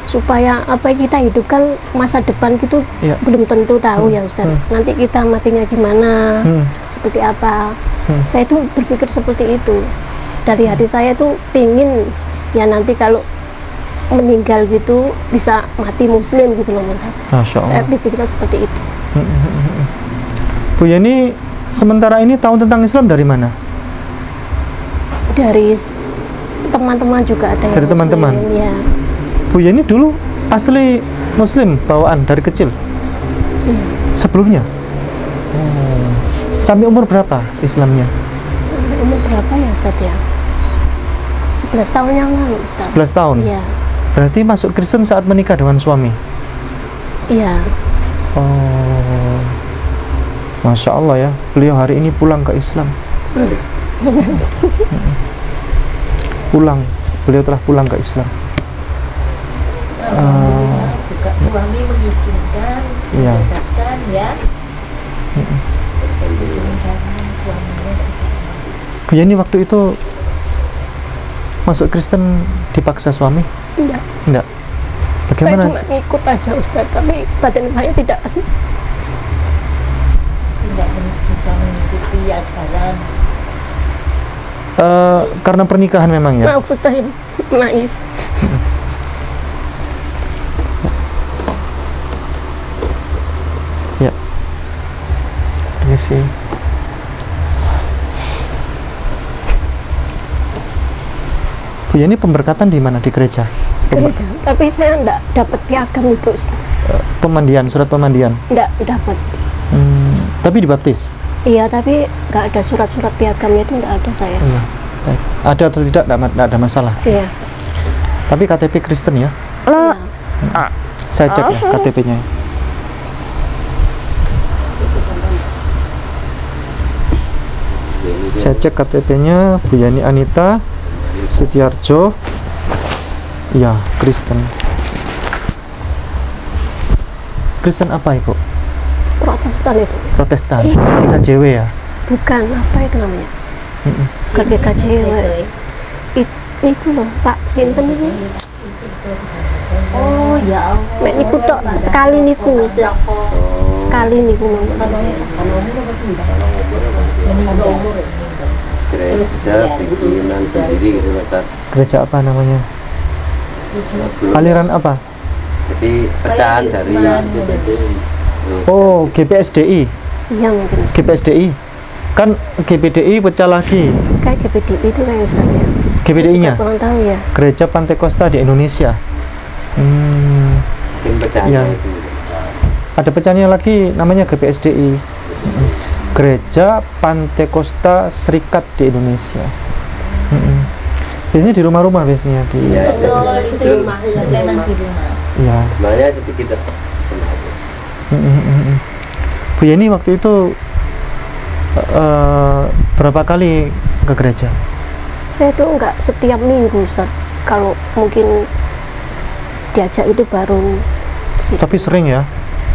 supaya apa kita hidupkan masa depan gitu belum tentu tahu ya Ustadz. Nanti kita matinya gimana, seperti apa. Saya tuh berpikir seperti itu. Dari hati saya tuh pingin ya nanti kalau meninggal gitu bisa mati muslim gitu loh Ustadz. Masya Allah. Saya berpikir seperti itu. Bu Yani sementara ini tahu tentang Islam dari mana? Dari teman-teman juga ada yang dari teman-teman ya. Bu Yani dulu asli muslim bawaan dari kecil sebelumnya. Sampai umur berapa Islamnya? Sampai umur berapa ya Ustadz ya? 11 tahun yang lalu Ustadz. 11 tahun? Iya. Berarti masuk Kristen saat menikah dengan suami? Iya. Oh, Masya Allah ya, beliau hari ini pulang ke Islam. Pulang, beliau telah pulang ke Islam. Juga suami mengizinkan, membebaskan ya. Bu Yani waktu itu masuk Kristen dipaksa suami? Enggak. Enggak. Bagaimana? Saya cuma ngikut aja Ustadz, tapi batin saya tidak bisa mengikuti ajaran. Karena pernikahan memang ya? Maaf Ustadz, menangis. Ya. Ini sih. Bu Yani pemberkatan di mana? Di gereja? Gereja, tapi saya enggak dapat piagam itu Ustaz. Pemandian, surat pemandian? Enggak dapat. Tapi dibaptis? Iya, tapi enggak ada surat-surat piagamnya itu, enggak ada saya. Iya. Baik. Ada atau tidak, enggak ada masalah. Iya. Tapi KTP Kristen ya? Iya. Saya cek ya KTP-nya. Saya cek KTP-nya Bu Yani Anita Setiarjo. Ya, Kristen. Kristen apa Ibu? Protestan itu. Protestan. GKJW ya? Bukan, apa itu namanya? Bukan GKJW. Itu loh, Pak Sinten ini. Oh ya Allah. Mek niku tok sekali niku. Sekali niku mawon. Gereja bikinan sendiri gitu Ustaz. Gereja apa namanya? Aliran apa? Jadi pecahan dari Oh, GPSDI. Iya mungkin. GPSDI. Kan GPDI pecah lagi. Kayak GPDI itu kayak Ustaz ya. GPDI-nya? Kurang tahu ya. Gereja Pantekosta di Indonesia. mungkin pecahannya Ya. itu. Ada pecahnya lagi namanya GPSDI. Gereja Pantekosta Serikat di Indonesia. Biasanya di rumah-rumah biasanya di. Ya, Betul, itu memang di rumah. Ya. sebenarnya sedikit sengaja. Bu Yeni waktu itu berapa kali ke gereja? Saya tuh enggak setiap minggu Ustaz. Kalau mungkin diajak itu baru ke situ. Tapi sering ya,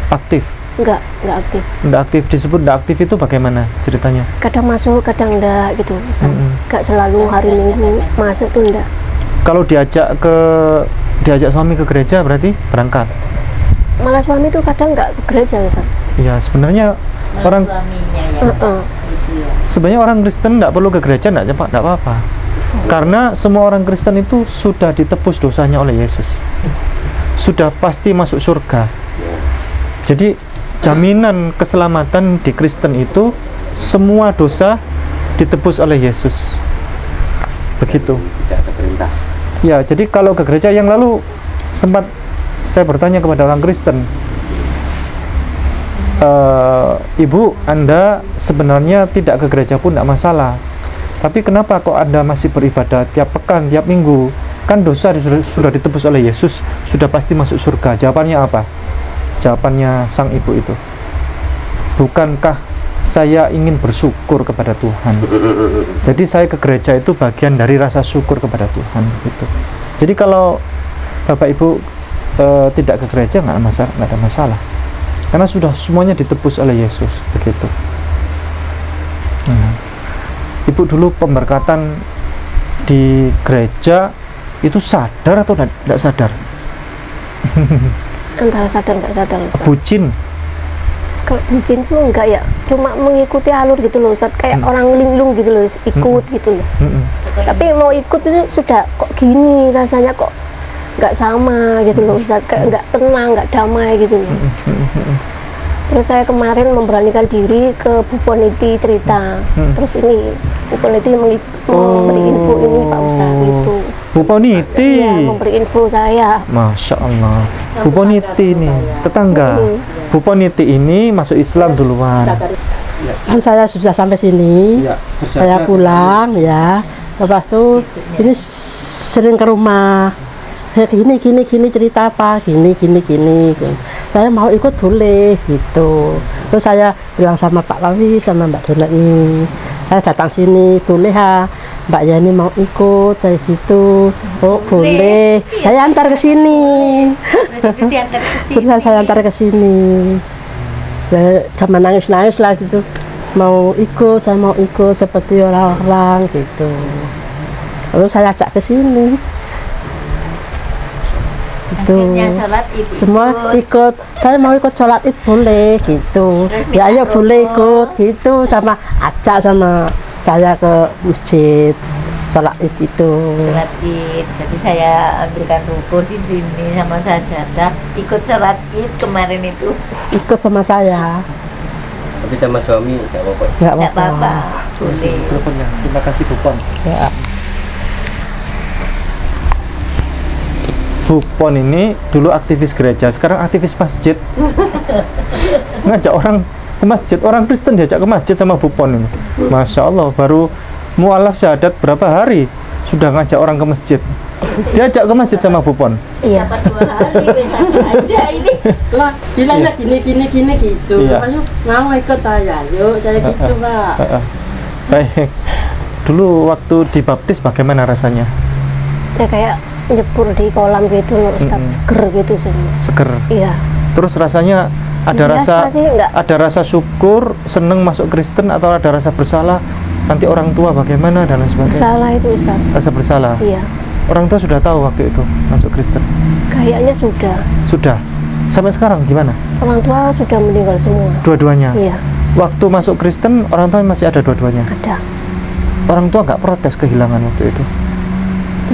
aktif. Enggak aktif. Enggak aktif, disebut enggak aktif itu bagaimana ceritanya? Kadang masuk, kadang enggak gitu Ustaz. Enggak selalu hari Minggu masuk tuh enggak. Kalau diajak suami ke gereja berarti berangkat. Malah suami tuh kadang enggak ke gereja Ustaz. Iya, sebenarnya orang Suaminya ya. Gitu ya. sebenarnya orang Kristen enggak perlu ke gereja, enggak apa-apa. Karena semua orang Kristen itu sudah ditebus dosanya oleh Yesus. Sudah pasti masuk surga. Jadi jaminan keselamatan di Kristen itu semua dosa ditebus oleh Yesus. Begitu. Tidak ada perintah. Ya, jadi kalau ke gereja yang lalu sempat saya bertanya kepada orang Kristen, Ibu, Anda sebenarnya tidak ke gereja pun tidak masalah. Tapi kenapa kok Anda masih beribadah tiap pekan, tiap minggu? Kan dosa sudah ditebus oleh Yesus, sudah pasti masuk surga. Jawabannya apa? Jawabannya sang ibu itu, bukankah saya ingin bersyukur kepada Tuhan? Jadi saya ke gereja itu bagian dari rasa syukur kepada Tuhan gitu. Jadi kalau Bapak Ibu tidak ke gereja nggak ada masalah, karena sudah semuanya ditebus oleh Yesus begitu. Ibu dulu pemberkatan di gereja itu sadar atau tidak sadar? Antara sadar nggak sadar Ustaz. Bucin. Kalau bucin sih enggak ya, cuma mengikuti alur gitu loh Ustaz, kayak orang linglung gitu loh, ikut gitu loh. Tapi mau ikut itu sudah kok gini rasanya, kok nggak sama gitu loh Ustaz, kayak nggak tenang, nggak damai gitu loh. Terus saya kemarin memberanikan diri ke Bu Poniti cerita, terus ini Bu Poniti memberi info ini Pak Ustaz itu. Bu Poniti. Iya, memberi info saya. Masya Allah. Bu Poniti ini tetangga. Bu Poniti ini masuk Islam duluan. Kan saya sudah sampai sini, saya pulang ya. Lepas itu ini sering ke rumah. Gini cerita apa? Gini. Saya mau ikut boleh gitu. Terus saya bilang sama Pak Lawi sama Mbak Dona ini, saya datang sini boleh ha, Mbak Yani mau ikut, saya gitu. Oh boleh, saya antar ke sini. Terus saya antar ke sini. Sama nangis lah gitu. Saya mau ikut seperti orang-orang gitu. Terus saya ajak ke sini. Itu semua ikut, saya mau ikut sholat id boleh gitu ya, ayo boleh ikut gitu, sama ajak sama saya ke masjid sholat id itu. Sholat id, jadi saya ambilkan ruko di sini sama sajadah, ikut sholat id kemarin itu. Ikut sama saya. Tapi sama suami nggak apa-apa. Nggak apa-apa. Boleh. Teleponnya. Terima kasih Bu Pon. Ya. Bu Pon ini dulu aktivis gereja, sekarang aktivis masjid. Ngajak orang ke masjid, orang Kristen diajak ke masjid sama Bu Pon ini. Masya Allah, baru mualaf syahadat berapa hari sudah ngajak orang ke masjid. Diajak ke masjid sama Bu Pon. Iya. 2 hari aja ini. Lah, bilangnya gini gitu. Iya. Ayo mau ikut ayo saya gitu Pak. Baik. Dulu waktu dibaptis bagaimana rasanya? Ya kayak nyebur di kolam gitu loh Ustaz, seger gitu semua. Seger. Iya. Terus rasanya ada rasa syukur, seneng masuk Kristen, atau ada rasa bersalah nanti orang tua bagaimana dan lain sebagainya? Bersalah itu Ustaz. Rasa bersalah. Iya. Orang tua sudah tahu waktu itu masuk Kristen? Kayaknya sudah. Sudah. Sampai sekarang gimana? Orang tua sudah meninggal semua. Dua-duanya? Iya. Waktu masuk Kristen orang tua masih ada dua-duanya? Ada. Orang tua nggak protes kehilangan waktu itu?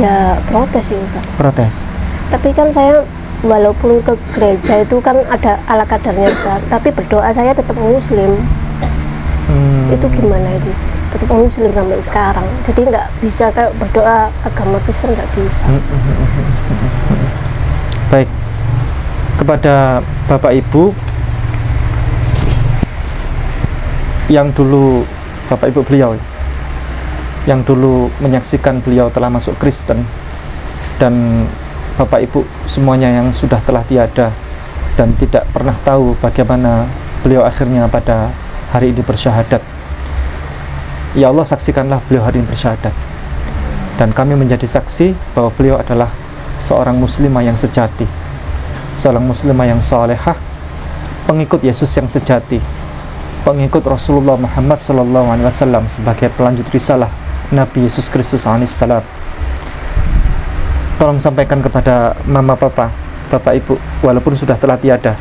Ya protes sih Ustaz. Protes. Tapi kan saya walaupun ke gereja itu kan ada ala kadarnya Ustaz, tapi berdoa saya tetap Muslim. Itu gimana itu? Tetap Muslim sampai sekarang. Jadi nggak bisa kayak berdoa agama Kristen, nggak bisa. Baik. Kepada Bapak Ibu yang dulu Bapak Ibu beliau yang dulu menyaksikan beliau telah masuk Kristen, dan Bapak Ibu semuanya yang sudah telah tiada dan tidak pernah tahu bagaimana beliau akhirnya pada hari ini bersyahadat. Ya Allah, saksikanlah beliau hari ini bersyahadat, dan kami menjadi saksi bahwa beliau adalah seorang muslimah yang sejati, seorang muslimah yang salehah, pengikut Yesus yang sejati, pengikut Rasulullah Muhammad SAW sebagai pelanjut risalah Nabi Yesus Kristus alaihissalam. Tolong sampaikan kepada mama papa, bapak ibu, walaupun sudah telah tiada,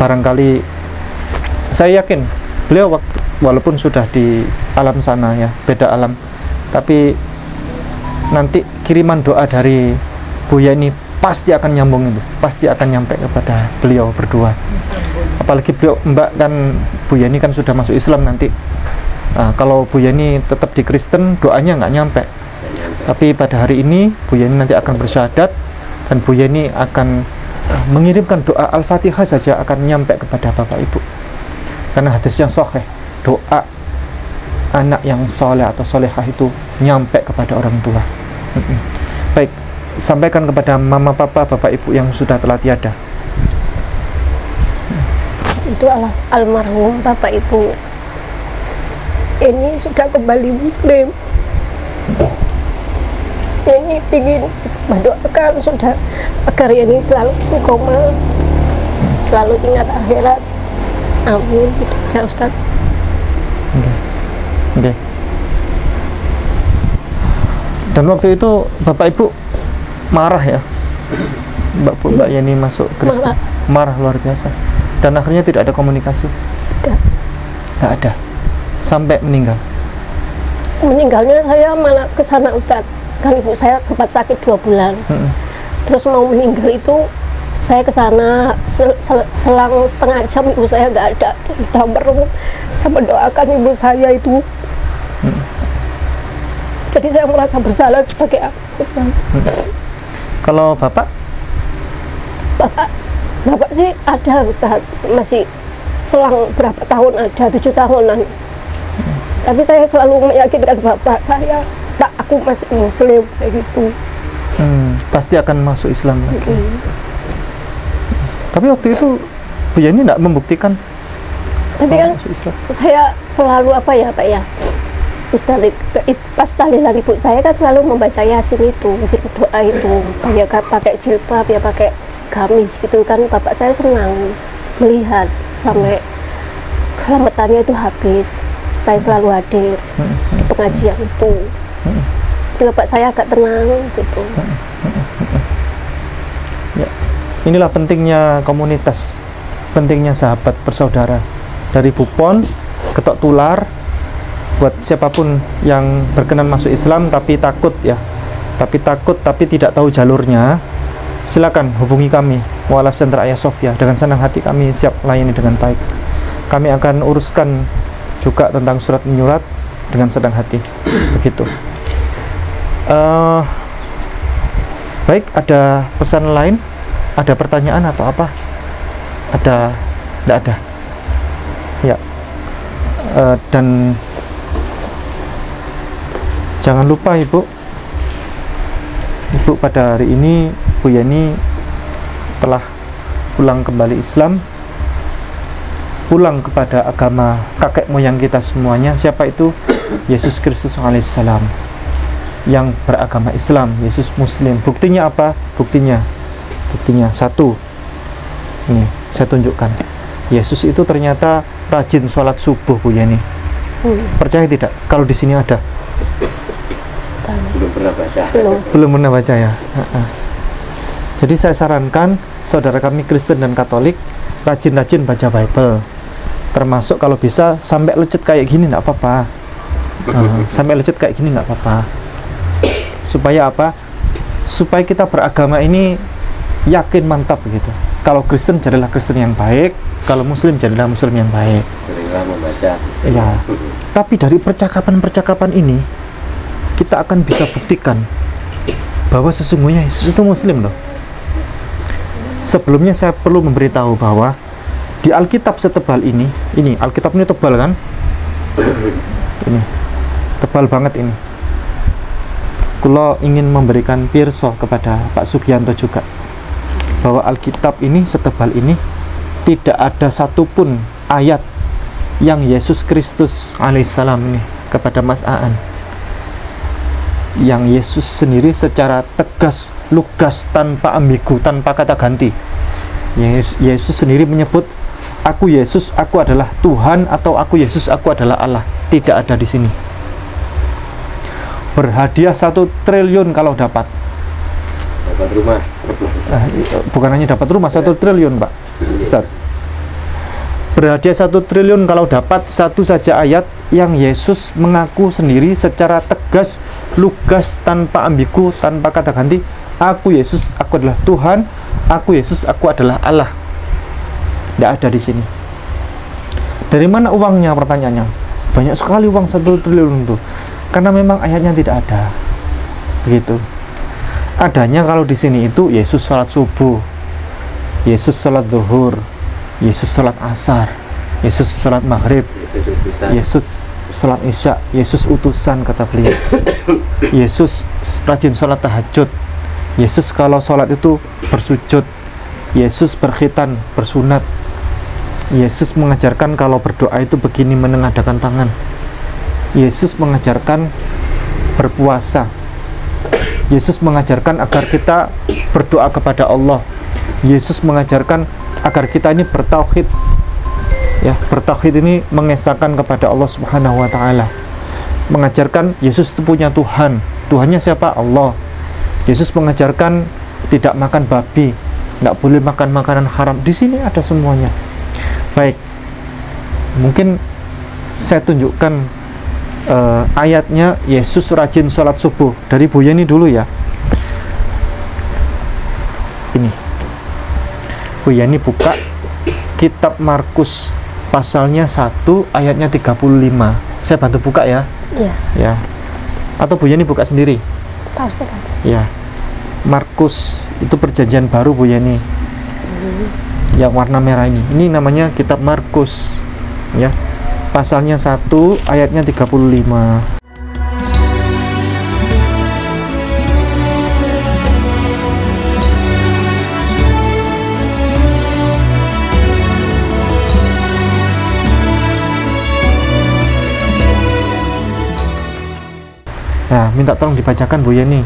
barangkali saya yakin beliau walaupun sudah di alam sana ya, beda alam, tapi nanti kiriman doa dari Bu Yani pasti akan nyambung, itu pasti akan nyampe kepada beliau berdua. Apalagi beliau Mbak kan, Bu Yani kan sudah masuk Islam nanti. Nah, kalau Bu Yani tetap di Kristen, doanya nggak nyampe. Tapi pada hari ini Bu Yani nanti akan bersyahadat, dan Bu Yani akan mengirimkan doa Al-Fatihah saja akan nyampe kepada Bapak Ibu. Karena hadis yang sahih, doa anak yang soleh atau solehah itu nyampe kepada orang tua. Baik, sampaikan kepada mama papa bapak ibu yang sudah telah tiada. Itu almarhum bapak ibu ini sudah kembali Muslim. Ini ingin mendoakan sudah agar ini selalu istiqomah, selalu ingat akhirat. Amin. Itu Ustaz. Oke. Dan waktu itu bapak ibu marah ya, Mbak Yani masuk Kristen, marah luar biasa, dan akhirnya tidak ada komunikasi. Tidak ada sampai meninggal. Meninggalnya saya malah ke sana Ustadz, kan ibu saya sempat sakit 2 bulan. Terus mau meninggal itu saya ke sana, selang setengah jam ibu saya nggak ada, sudah merem. Saya mendoakan ibu saya itu. Jadi saya merasa bersalah sebagai aku. Kalau bapak sih ada Ustaz, masih selang berapa tahun ada, 7 tahunan. Tapi saya selalu meyakinkan bapak saya, Pak, aku masih Muslim kayak gitu. Pasti akan masuk Islam lagi. Tapi waktu itu Bu Yani tidak membuktikan. Tapi kan saya selalu apa ya Pak ya, Ustaz, pas tahlilan ibu saya kan selalu membaca Yasin itu, doa itu, ya pakai jilbab, ya pakai gamis gitu kan. Bapak saya senang melihat sampai selamatannya itu habis. Saya selalu hadir di pengajian itu. Bapak saya agak tenang gitu. Ya, inilah pentingnya komunitas, pentingnya sahabat bersaudara, dari Bupon, Ketok Tular. Buat siapapun yang berkenan masuk Islam tapi takut ya, tapi tidak tahu jalurnya, silakan hubungi kami, Mu'alaf Center Ayah Sofia. Dengan senang hati kami siap layani dengan baik. Kami akan uruskan juga tentang surat menyurat dengan senang hati. Begitu. Baik, ada pesan lain? Ada pertanyaan atau apa? Ada? Tidak ada. Ya. Dan jangan lupa Ibu, pada hari ini Bu Yani telah pulang kembali Islam, pulang kepada agama kakek moyang kita semuanya. Siapa itu? Yesus Kristus alaihissalam, yang beragama Islam, Yesus Muslim. Buktinya apa? Buktinya satu, ini saya tunjukkan. Yesus itu ternyata rajin sholat subuh, Bu Yeni. Percaya tidak? Kalau di sini ada? Belum pernah baca. Belum pernah baca ya. Jadi saya sarankan saudara kami Kristen dan Katolik rajin-rajin baca Bible. Termasuk kalau bisa sampai lecet kayak gini nggak apa-apa. Sampai lecet kayak gini nggak apa-apa. Supaya apa? Supaya kita beragama ini yakin mantap gitu. Kalau Kristen jadilah Kristen yang baik, kalau Muslim jadilah Muslim yang baik. Seringlah membaca. Ya. Tapi dari percakapan-percakapan ini kita akan bisa buktikan bahwa sesungguhnya Yesus itu Muslim loh. Sebelumnya saya perlu memberitahu bahwa di Alkitab setebal ini Alkitab ini tebal kan? Ini tebal banget ini. Kulo ingin memberikan pirsa kepada Pak Sugianto juga bahwa Alkitab ini setebal ini tidak ada satupun ayat yang Yesus Kristus alaihissalam ini kepada Mas Aan yang Yesus sendiri secara tegas, lugas, tanpa ambigu, tanpa kata ganti. Yesus sendiri menyebut, aku Yesus, aku adalah Tuhan, atau aku Yesus, aku adalah Allah. Tidak ada di sini. Berhadiah 1 triliun kalau dapat. Dapat rumah. Bukan hanya dapat rumah, 1 triliun, Pak Ustaz. Berhadiah 1 triliun kalau dapat satu saja ayat yang Yesus mengaku sendiri secara tegas, lugas, tanpa ambigu, tanpa kata ganti, aku Yesus, aku adalah Tuhan, aku Yesus, aku adalah Allah. Tidak ada di sini. Dari mana uangnya, pertanyaannya? Banyak sekali uang 1 triliun itu. Karena memang ayatnya tidak ada. Begitu. Adanya kalau di sini itu Yesus sholat subuh, Yesus sholat zuhur, Yesus sholat asar, Yesus sholat maghrib, Yesus sholat isya, Yesus utusan kata beliau. Yesus rajin sholat tahajud, Yesus kalau sholat itu bersujud, Yesus berkhitan, bersunat, Yesus mengajarkan kalau berdoa itu begini menengadahkan tangan, Yesus mengajarkan berpuasa, Yesus mengajarkan agar kita berdoa kepada Allah, Yesus mengajarkan agar kita ini bertauhid, ya, bertauhid ini mengesahkan kepada Allah Subhanahu wa taala. Mengajarkan Yesus itu punya Tuhan. Tuhannya siapa? Allah. Yesus mengajarkan tidak makan babi, tidak boleh makan makanan haram. Di sini ada semuanya. Baik. Mungkin saya tunjukkan ayatnya Yesus rajin sholat subuh dari Bu Yeni dulu ya. Ini Bu Yani buka kitab Markus pasalnya 1 ayatnya 35. Saya bantu buka ya. Iya. Ya. Atau Bu Yani buka sendiri? Pak Ustaz aja. Ya. Markus itu perjanjian baru Bu Yani. Yang warna merah ini. Ini namanya kitab Markus. Ya. Pasalnya 1 ayatnya 35. Nah, minta tolong dibacakan Bu Yeni.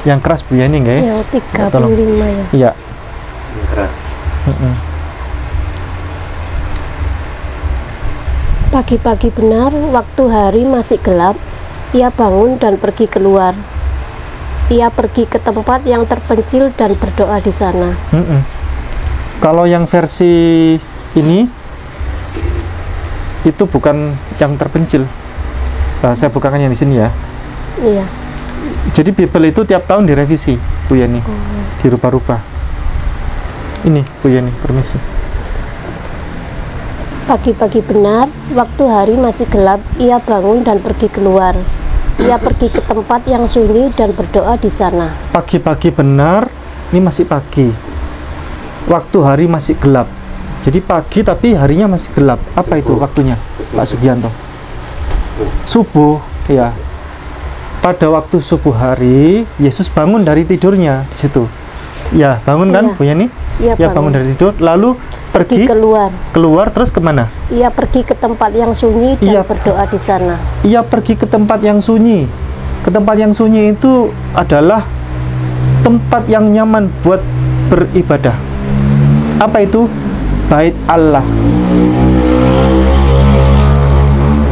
Yang keras Bu Yeni enggak ya? Yang 35 ya. Iya. Yang keras. Pagi-pagi benar, waktu hari masih gelap, ia bangun dan pergi keluar. Ia pergi ke tempat yang terpencil dan berdoa di sana. Kalau yang versi ini itu bukan yang terpencil. Saya bukakan yang di sini ya. Iya. Jadi Bible itu tiap tahun direvisi, Bu Yani. Dirubah-rubah. Ini Bu Yani, permisi. Pagi-pagi benar, waktu hari masih gelap, ia bangun dan pergi keluar. Ia pergi ke tempat yang sunyi dan berdoa di sana. Pagi-pagi benar, ini masih pagi. Waktu hari masih gelap. Jadi pagi tapi harinya masih gelap. Apa itu waktunya, Pak Sugianto? Subuh, ya. Pada waktu subuh hari, Yesus bangun dari tidurnya di situ. Ya, bangun kan, Bu Yani? Iya, ya, bangun dari tidur, lalu pergi keluar terus kemana? Ia pergi ke tempat yang sunyi dan berdoa di sana. Ia pergi ke tempat yang sunyi. Ke tempat yang sunyi itu adalah tempat yang nyaman buat beribadah. Apa itu? Bait Allah.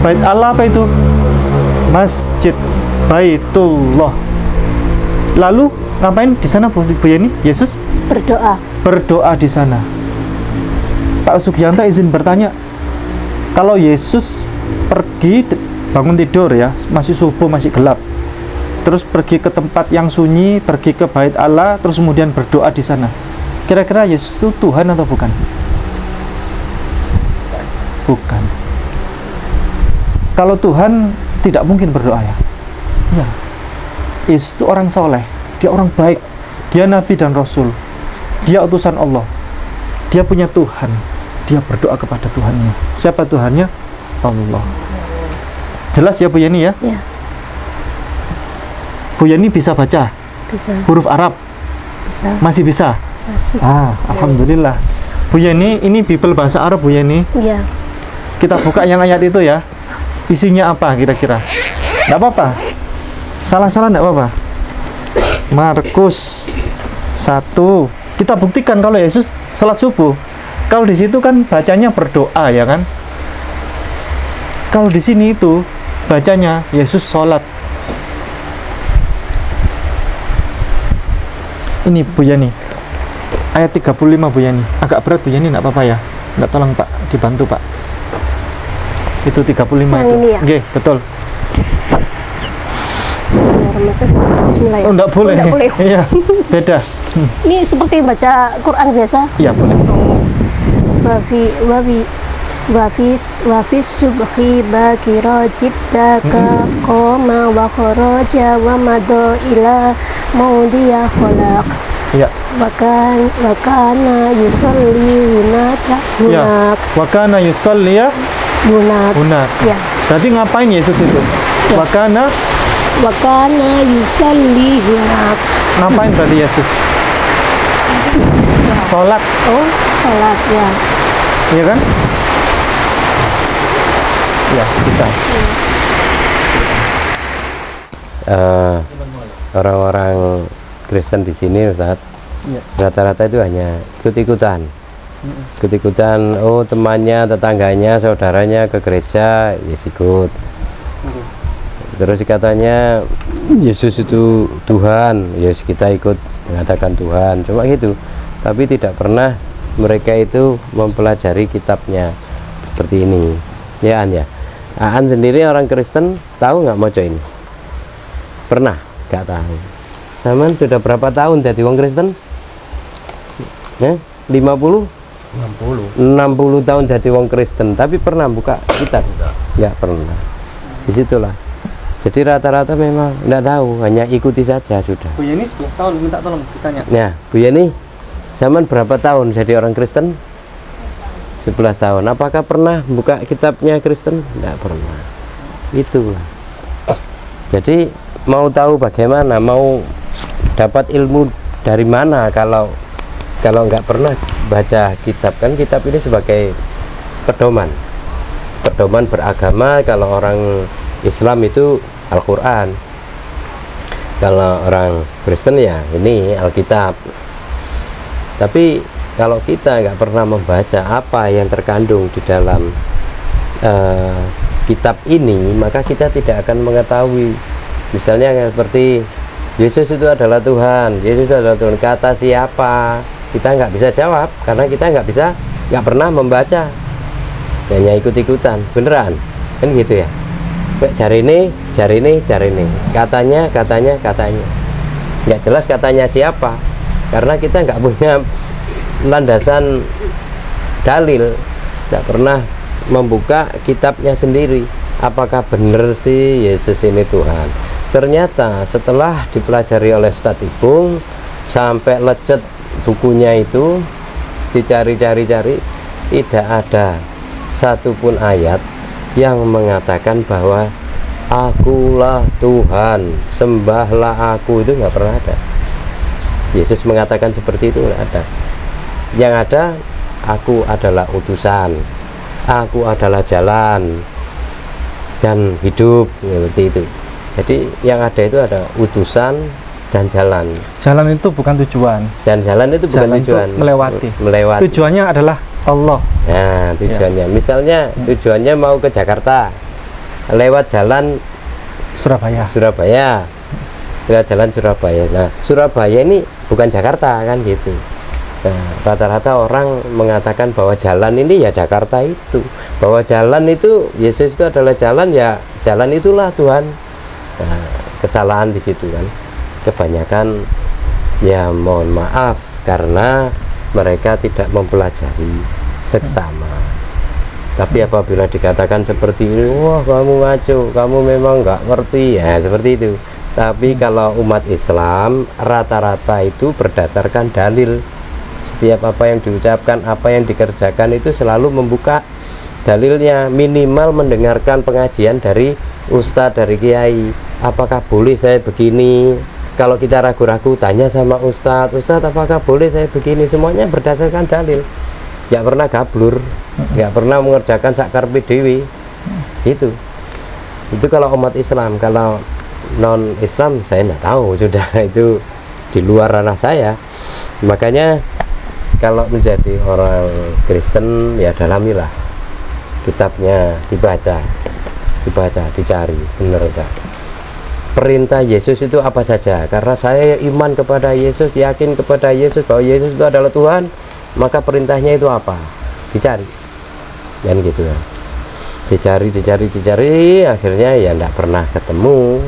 Bait Allah apa itu? Masjid Baitullah. Lalu ngapain di sana Bu Yani? Yesus Berdoa. berdoa di sana. Pak Sugianto izin bertanya, kalau Yesus pergi bangun tidur ya, masih subuh, masih gelap, terus pergi ke tempat yang sunyi, pergi ke Bait Allah, terus kemudian berdoa di sana, kira-kira Yesus itu Tuhan atau bukan? Bukan. Kalau Tuhan tidak mungkin berdoa ya. Ya. Yesus itu orang soleh, dia orang baik, dia nabi dan rasul, dia utusan Allah, dia punya Tuhan, dia berdoa kepada Tuhannya. Siapa Tuhannya? Allah. Jelas ya Bu Yani ya? Ya. Bu Yani bisa baca Bisa. huruf Arab? Bisa. Masih bisa? Masih. Alhamdulillah. Bu Yani, ini Bible bahasa Arab Bu Yani. Iya. Kita buka yang ayat itu ya. Isinya apa kira-kira? Nggak apa-apa. Salah-salah nggak apa-apa. Markus 1. Kita buktikan kalau Yesus sholat subuh. Kalau di situ kan bacanya berdoa ya kan. Kalau di sini itu bacanya Yesus sholat. Ini Bu Yani. Ayat 35 Bu Yani. Agak berat Bu Yani, nggak apa-apa ya. Nggak, tolong Pak, dibantu Pak. Itu 35 Yang itu. ini ya? Oke, betul. Bismillahirrahmanirrahim. Bismillah ya? Oh, enggak boleh. Enggak boleh. Iya, beda. Ini seperti baca Quran biasa. Iya, boleh. Wafis subhi bakira jidda ka qoma wa kharaja wa mado ila maudiya khalaq. Iya. Wakana yusalli hunaka Ya. hunak Wakana yusalli ya hunak. hunak. Ya. Berarti ngapain Yesus itu? Wakana yusalli hunak. ngapain berarti Yesus? Sholat, Oh, salat ya. iya kan? Ya, bisa. Orang-orang Kristen di sini Ustaz, rata-rata itu hanya ikut-ikutan. Ikut-ikutan, oh temannya, tetangganya, saudaranya ke gereja, yes ikut. Terus katanya Yesus itu Tuhan, yes kita ikut mengatakan Tuhan, cuma gitu. Tapi tidak pernah mereka itu mempelajari kitabnya seperti ini. Ya An ya. Aan sendiri orang Kristen tahu nggak moco ini? Pernah? Nggak tahu. Zaman sudah berapa tahun jadi orang Kristen? 50? 60 tahun jadi orang Kristen, tapi pernah buka kitab? Nggak pernah. Disitulah. Jadi rata-rata memang nggak tahu, hanya ikuti saja sudah. Bu Yani 11 tahun, minta tolong ditanya. Ya, Bu Yani, zaman berapa tahun jadi orang Kristen? 11 tahun. Apakah pernah buka kitabnya Kristen? Tidak pernah. Itulah. Jadi mau tahu bagaimana, mau dapat ilmu dari mana kalau nggak pernah baca kitab. Kan kitab ini sebagai pedoman beragama. Kalau orang Islam itu Al-Quran, kalau orang Kristen ya ini Alkitab. Tapi kalau kita nggak pernah membaca apa yang terkandung di dalam kitab ini, maka kita tidak akan mengetahui. Misalnya seperti Yesus itu adalah Tuhan, Yesus itu adalah Tuhan, kata siapa? Kita nggak bisa jawab karena kita nggak pernah membaca, hanya ikut-ikutan. Beneran kan gitu ya? Cari ini, katanya, nggak jelas katanya siapa, karena kita nggak punya landasan dalil, tidak pernah membuka kitabnya sendiri. Apakah benar sih Yesus ini Tuhan? Ternyata setelah dipelajari oleh Ustadz Ipung sampai lecet bukunya itu, dicari-cari, tidak ada satupun ayat yang mengatakan bahwa akulah Tuhan, sembahlah aku. Itu nggak pernah ada. Yesus mengatakan seperti itu nggak ada. Yang ada, aku adalah utusan, aku adalah jalan dan hidup, seperti itu. Jadi yang ada itu ada utusan, dan jalan. Jalan itu bukan tujuan. Dan jalan itu bukan Jalan itu tujuan. melewati. Melewati. Tujuannya adalah Allah. Nah, tujuannya. Misalnya tujuannya mau ke Jakarta, lewat jalan Surabaya. Surabaya. Lewat jalan Surabaya. Nah, Surabaya ini bukan Jakarta kan gitu. Nah, rata-rata orang mengatakan bahwa jalan ini ya Jakarta itu. Bahwa jalan itu Yesus itu adalah jalan, ya jalan itulah Tuhan. Nah, kesalahan di situ kan. Kebanyakan ya mohon maaf karena mereka tidak mempelajari seksama. Tapi apabila dikatakan seperti ini, wah kamu ngaco, kamu memang nggak ngerti, ya seperti itu. Tapi kalau umat Islam rata-rata itu berdasarkan dalil. Setiap apa yang diucapkan, apa yang dikerjakan itu selalu membuka dalilnya. Minimal mendengarkan pengajian dari ustadz, dari kiai. Apakah boleh saya begini? Kalau kita ragu-ragu, tanya sama ustadz, ustadz apakah boleh saya begini? Semuanya berdasarkan dalil. Nggak pernah gablur, nggak pernah mengerjakan sakar dewi. Itu kalau umat Islam. Kalau non Islam saya nggak tahu, sudah itu di luar ranah saya. Makanya kalau menjadi orang Kristen ya dalamilah kitabnya, dibaca, dicari benar enggak. Perintah Yesus itu apa saja? Karena saya iman kepada Yesus, yakin kepada Yesus bahwa Yesus itu adalah Tuhan, maka perintahnya itu apa? Dicari, dan gitu ya. Dicari, akhirnya ya enggak pernah ketemu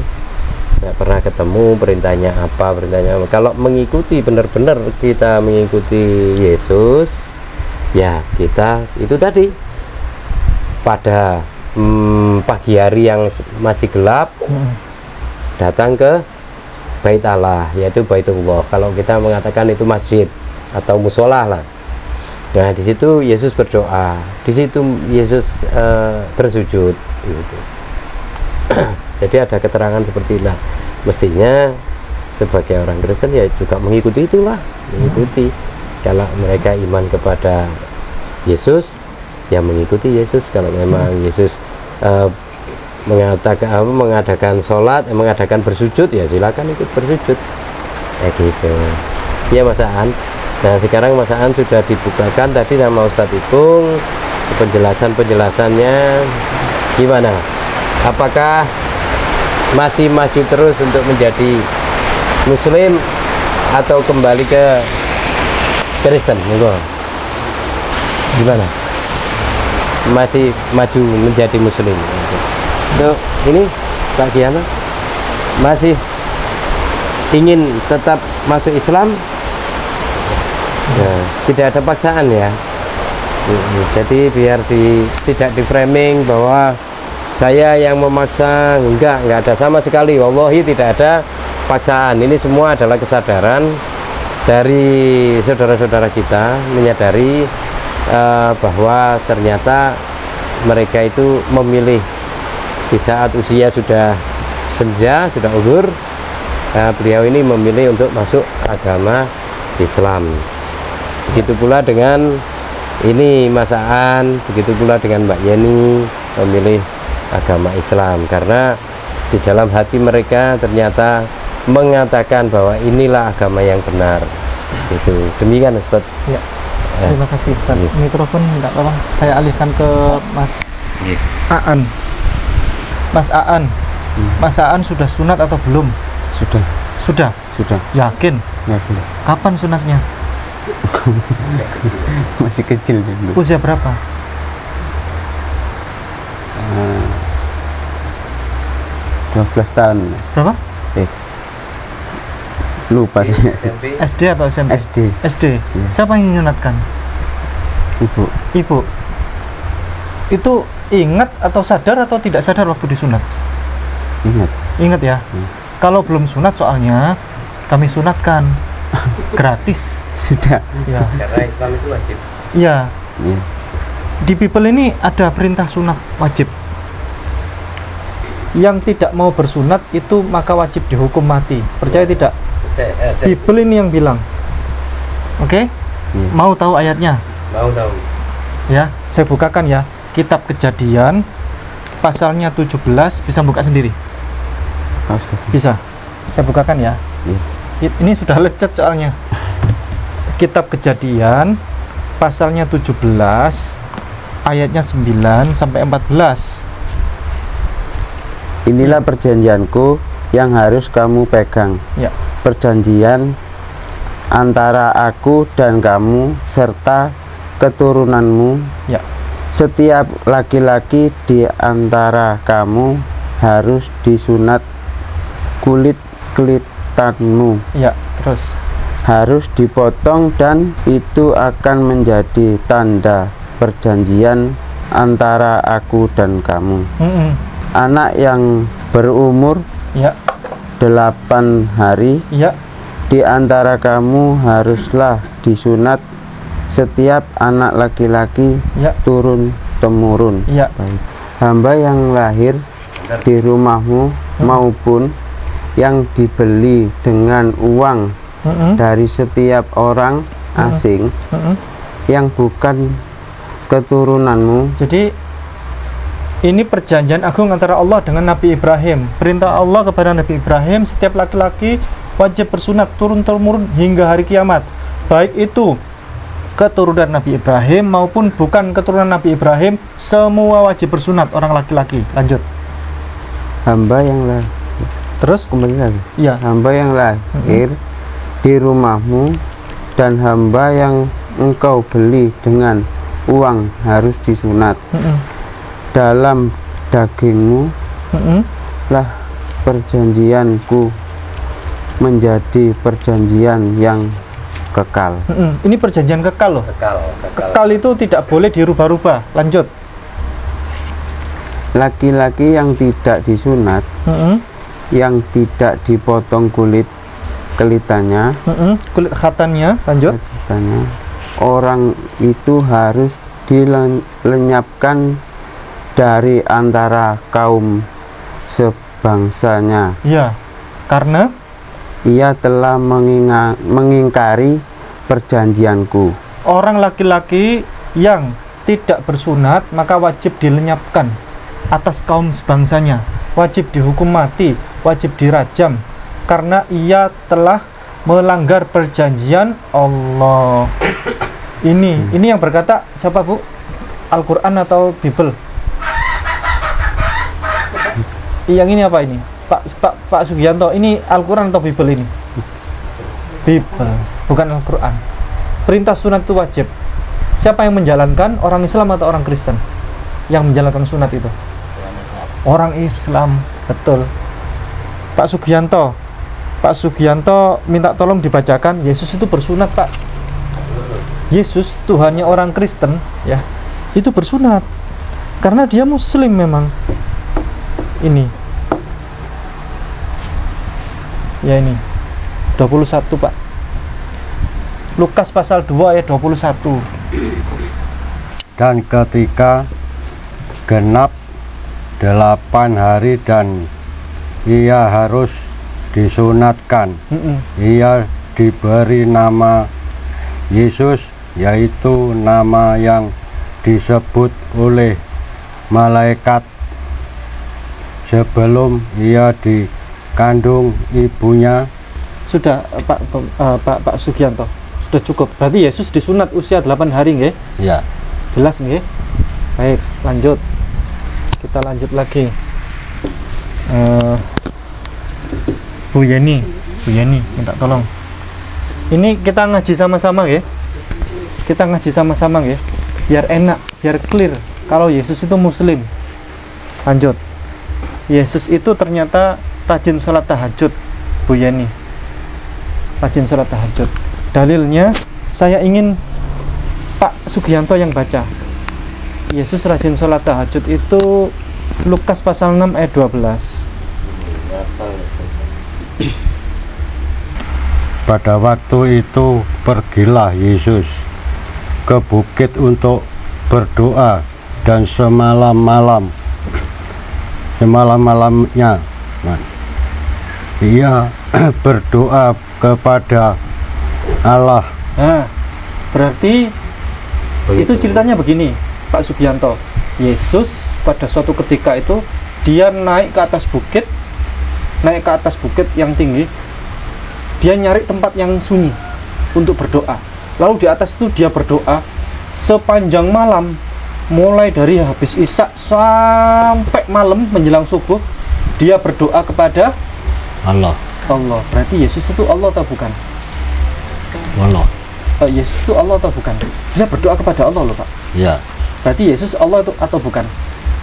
perintahnya apa. Kalau mengikuti benar-benar kita mengikuti Yesus, ya kita itu tadi pada pagi hari yang masih gelap datang ke Bait Allah, yaitu Baitullah. Kalau kita mengatakan itu masjid atau musola lah. Nah, di situ Yesus berdoa, di situ Yesus bersujud gitu. Jadi ada keterangan seperti itu. Mestinya sebagai orang Kristen ya juga mengikuti itulah, mengikuti. Kalau mereka iman kepada Yesus, ya mengikuti Yesus. Kalau memang Yesus mengadakan sholat, mengadakan bersujud, ya silakan ikut bersujud, ya gitu ya Mas Aan. Nah sekarang Mas Aan sudah dibukakan tadi sama Ustadz Ipung, penjelasannya gimana, apakah masih maju terus untuk menjadi Muslim atau kembali ke Kristen? Gimana, masih maju menjadi Muslim? Untuk ini Pak Giana masih ingin tetap masuk Islam, ya, tidak ada paksaan ya. Jadi biar tidak di framing bahwa saya yang memaksa, enggak ada sama sekali. Wallahi tidak ada paksaan. Ini semua adalah kesadaran dari saudara-saudara kita, menyadari bahwa ternyata mereka itu memilih di saat usia sudah senja, sudah uzur. Beliau ini memilih untuk masuk agama Islam. Begitu pula dengan ini Mas Aan, begitu pula dengan Mbak Yeni memilih agama Islam karena di dalam hati mereka ternyata mengatakan bahwa inilah agama yang benar. Itu demikian Ustaz. Ya. Terima kasih Ustaz. Mikrofon enggak, tolong saya alihkan ke Mas Aan. Mas Aan, Mas Aan sudah sunat atau belum? Sudah. Yakin? Yakin. Kapan sunatnya? Masih kecil dulu. Usia berapa? 12 tahun. Berapa? Lupa. SD atau SMP? SD. Ya. Siapa yang menyunatkan? Ibu. Itu ingat atau sadar atau tidak sadar waktu disunat? Ingat ya. Kalau belum sunat soalnya kami sunatkan gratis. Sudah. Ya. Karena Islam itu wajib. Iya. Di People ini ada perintah sunat wajib. Yang tidak mau bersunat itu maka wajib dihukum mati. Percaya tidak? People ini yang bilang. Oke? Mau tahu ayatnya? Mau tahu. Ya, saya bukakan ya. Kitab Kejadian pasalnya 17, bisa buka sendiri? Bisa. Saya bukakan ya. Ini sudah lecet soalnya. Kitab Kejadian pasalnya 17 ayatnya 9 sampai 14. Inilah perjanjianku yang harus kamu pegang. Ya. Perjanjian antara aku dan kamu serta keturunanmu. Ya. Setiap laki-laki di antara kamu harus disunat kulit kelitanmu. Ya, terus Harus dipotong dan itu akan menjadi tanda perjanjian antara aku dan kamu. Anak yang berumur ya 8 hari ya di antara kamu haruslah disunat setiap anak laki-laki ya turun temurun. ya Hamba yang lahir di rumahmu maupun yang dibeli dengan uang dari setiap orang asing yang bukan keturunanmu. Jadi ini perjanjian agung antara Allah dengan Nabi Ibrahim. Perintah Allah kepada Nabi Ibrahim, setiap laki-laki wajib bersunat turun-temurun hingga hari kiamat. Baik itu keturunan Nabi Ibrahim maupun bukan keturunan Nabi Ibrahim, semua wajib bersunat orang laki-laki. Lanjut. Hamba yang lahir. Terus Kembali lagi. ya Hamba yang lahir di rumahmu dan hamba yang engkau beli dengan uang harus disunat. Dalam dagingmu lah perjanjianku menjadi perjanjian yang kekal. Ini perjanjian kekal loh. Kekal itu tidak boleh dirubah-rubah. Lanjut. Laki-laki yang tidak disunat, yang tidak dipotong kulit kelitannya, kulit khatannya. Lanjut. Orang itu harus dilenyapkan dari antara kaum sebangsanya. Ya, karena ia telah mengingkari perjanjianku. Orang laki-laki yang tidak bersunat maka wajib dilenyapkan atas kaum sebangsanya, wajib dihukum mati, wajib dirajam karena ia telah melanggar perjanjian Allah. Ini yang berkata siapa, Bu? Al-Quran atau Bible? Yang ini apa ini? Pak Sugianto, ini Al-Quran atau Bible ini? Bible, bukan Al-Quran. Perintah sunat itu wajib. Siapa yang menjalankan? Orang Islam atau orang Kristen? Yang menjalankan sunat itu? Orang Islam, betul. Pak Sugianto minta tolong dibacakan, Yesus itu bersunat, Pak. Yesus, Tuhannya orang Kristen, ya, itu bersunat. Karena dia Muslim memang. Ini. Ya ini. 21, Pak. Lukas pasal 2 ayat 21. Dan ketika genap 8 hari dan ia harus disunatkan, ia diberi nama Yesus, yaitu nama yang disebut oleh malaikat sebelum ia dikandung ibunya. Sudah, Pak Sugianto, sudah cukup. Berarti Yesus disunat usia 8 hari, nggih? Ya. Jelas, nggih? Baik, lanjut. Kita lanjut lagi. Bu Yeni minta tolong. Ini kita ngaji sama-sama, nggih? Kita ngaji sama-sama, nggih? Biar enak, biar clear kalau Yesus itu Muslim. Lanjut. Yesus itu ternyata rajin sholat tahajud, Bu Yeni. Rajin sholat tahajud. Dalilnya, saya ingin Pak Sugianto yang baca. Yesus rajin sholat tahajud itu Lukas pasal 6 ayat 12. Pada waktu itu pergilah Yesus ke bukit untuk berdoa, dan semalam-malamnya ia berdoa kepada Allah. Nah, berarti itu ceritanya begini, Pak Sugianto. Yesus pada suatu ketika itu dia naik ke atas bukit yang tinggi. dia nyari tempat yang sunyi untuk berdoa. Lalu di atas itu dia berdoa sepanjang malam, mulai dari habis isya sampai malam menjelang subuh, dia berdoa kepada Allah. Allah. Berarti Yesus itu Allah atau bukan? Allah. Yesus itu Allah atau bukan? Dia berdoa kepada Allah loh Pak. Ya. Berarti Yesus Allah itu atau bukan?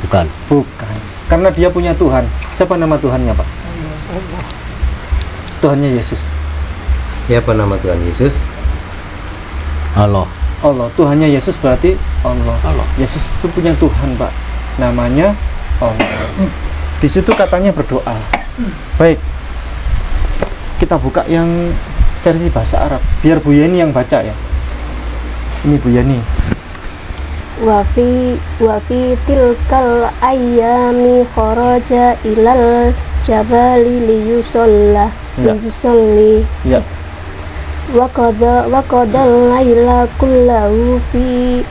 Bukan. Bukan. Karena dia punya Tuhan. Siapa nama Tuhannya Pak? Tuhannya Yesus. Siapa nama Tuhan Yesus? Allah. Allah. Tuhannya Yesus berarti Allah. Allah. Yesus itu punya Tuhan Pak. Namanya Allah. Di situ katanya berdoa. Baik. Kita buka yang versi bahasa Arab. Biar Bu Yeni yang baca ya. Ini Bu Yeni. Wa fi tilkal ayyami kharaja ilal jabali liyusalla liyusalli. Ya. Wa qada laila kullahu fi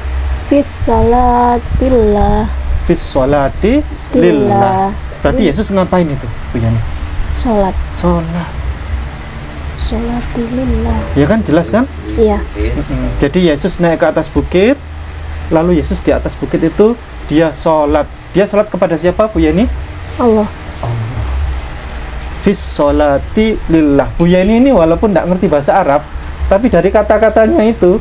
salatillah. Fi sholati lillah. Berarti Yesus ngapain itu Bu Yani? Sholat. Sholatilillah. Ya kan, jelas kan? Iya. Jadi Yesus naik ke atas bukit, lalu Yesus di atas bukit itu dia sholat. Dia sholat kepada siapa Bu Yani? Allah. Allah. Fis sholati lillah. Bu Yani ini walaupun tidak ngerti bahasa Arab, tapi dari kata-katanya itu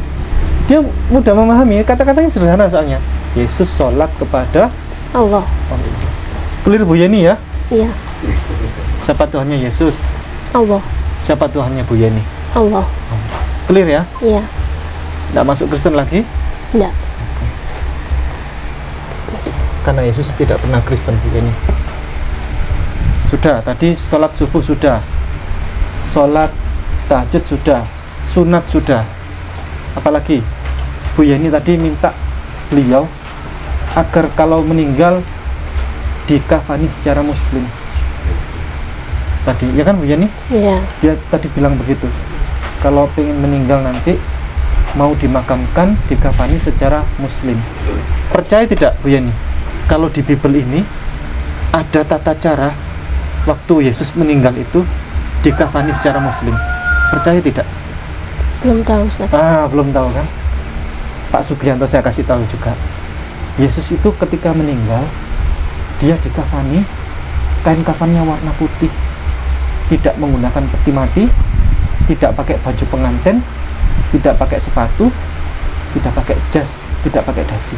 dia mudah memahami. Kata-katanya sederhana soalnya. Yesus sholat kepada Allah. Clear Bu Yani ya? Iya. Siapa Tuhannya Yesus? Allah. Siapa Tuhannya Bu Yani? Allah. Clear ya? Iya. Tidak masuk Kristen lagi? Tidak. Karena Yesus tidak pernah Kristen Bu Yani. Sudah, tadi sholat subuh sudah, sholat tahajud sudah, sunat sudah. Apalagi Bu Yani tadi minta beliau agar kalau meninggal dikafani secara muslim. Tadi, ya kan Bu Yani? Iya. Dia tadi bilang begitu. Kalau pengen meninggal nanti mau dimakamkan dikafani secara muslim. Percaya tidak Bu Yani? Kalau di Bible ini ada tata cara waktu Yesus meninggal itu dikafani secara muslim. Percaya tidak? Belum tahu Ustaz. Belum tahu kan? Pak Sugianto saya kasih tahu juga. Yesus itu ketika meninggal dia dikafani kain kafannya warna putih, tidak menggunakan peti mati, tidak pakai baju pengantin, tidak pakai sepatu, tidak pakai jas, tidak pakai dasi.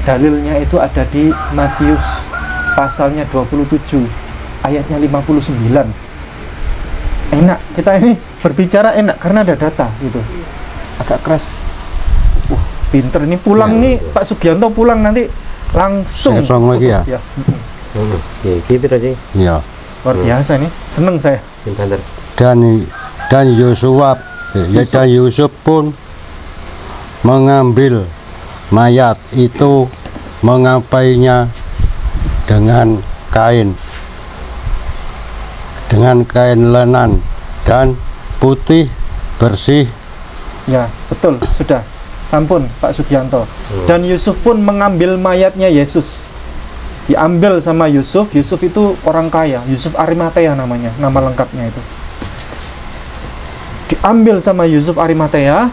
Dalilnya itu ada di Matius pasalnya 27 ayatnya 59. Enak, kita ini berbicara enak karena ada data gitu. Agak keras. Pinter ini pulang nih Pak Sugianto pulang nanti langsung lagi ya. Oke, gitu aja. Iya. Luar biasa nih, seneng saya. Dan Yusuf pun mengambil mayat itu, mengapainya dengan kain lenan dan putih bersih. Ya, betul, sudah. Sampun Pak Sugianto. Dan Yusuf pun mengambil mayatnya Yesus. Diambil sama Yusuf. Yusuf itu orang kaya, Yusuf Arimatea namanya, nama lengkapnya itu. Diambil sama Yusuf Arimatea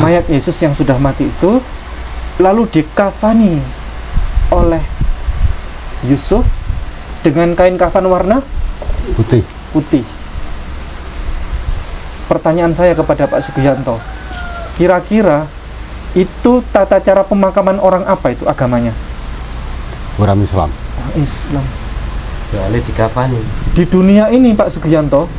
mayat Yesus yang sudah mati itu, lalu dikafani oleh Yusuf dengan kain kafan warna putih. Pertanyaan saya kepada Pak Sugianto, kira-kira itu tata cara pemakaman orang apa itu agamanya? Orang Islam. Islam. Soalnya dikafani. Di dunia ini Pak Sugianto,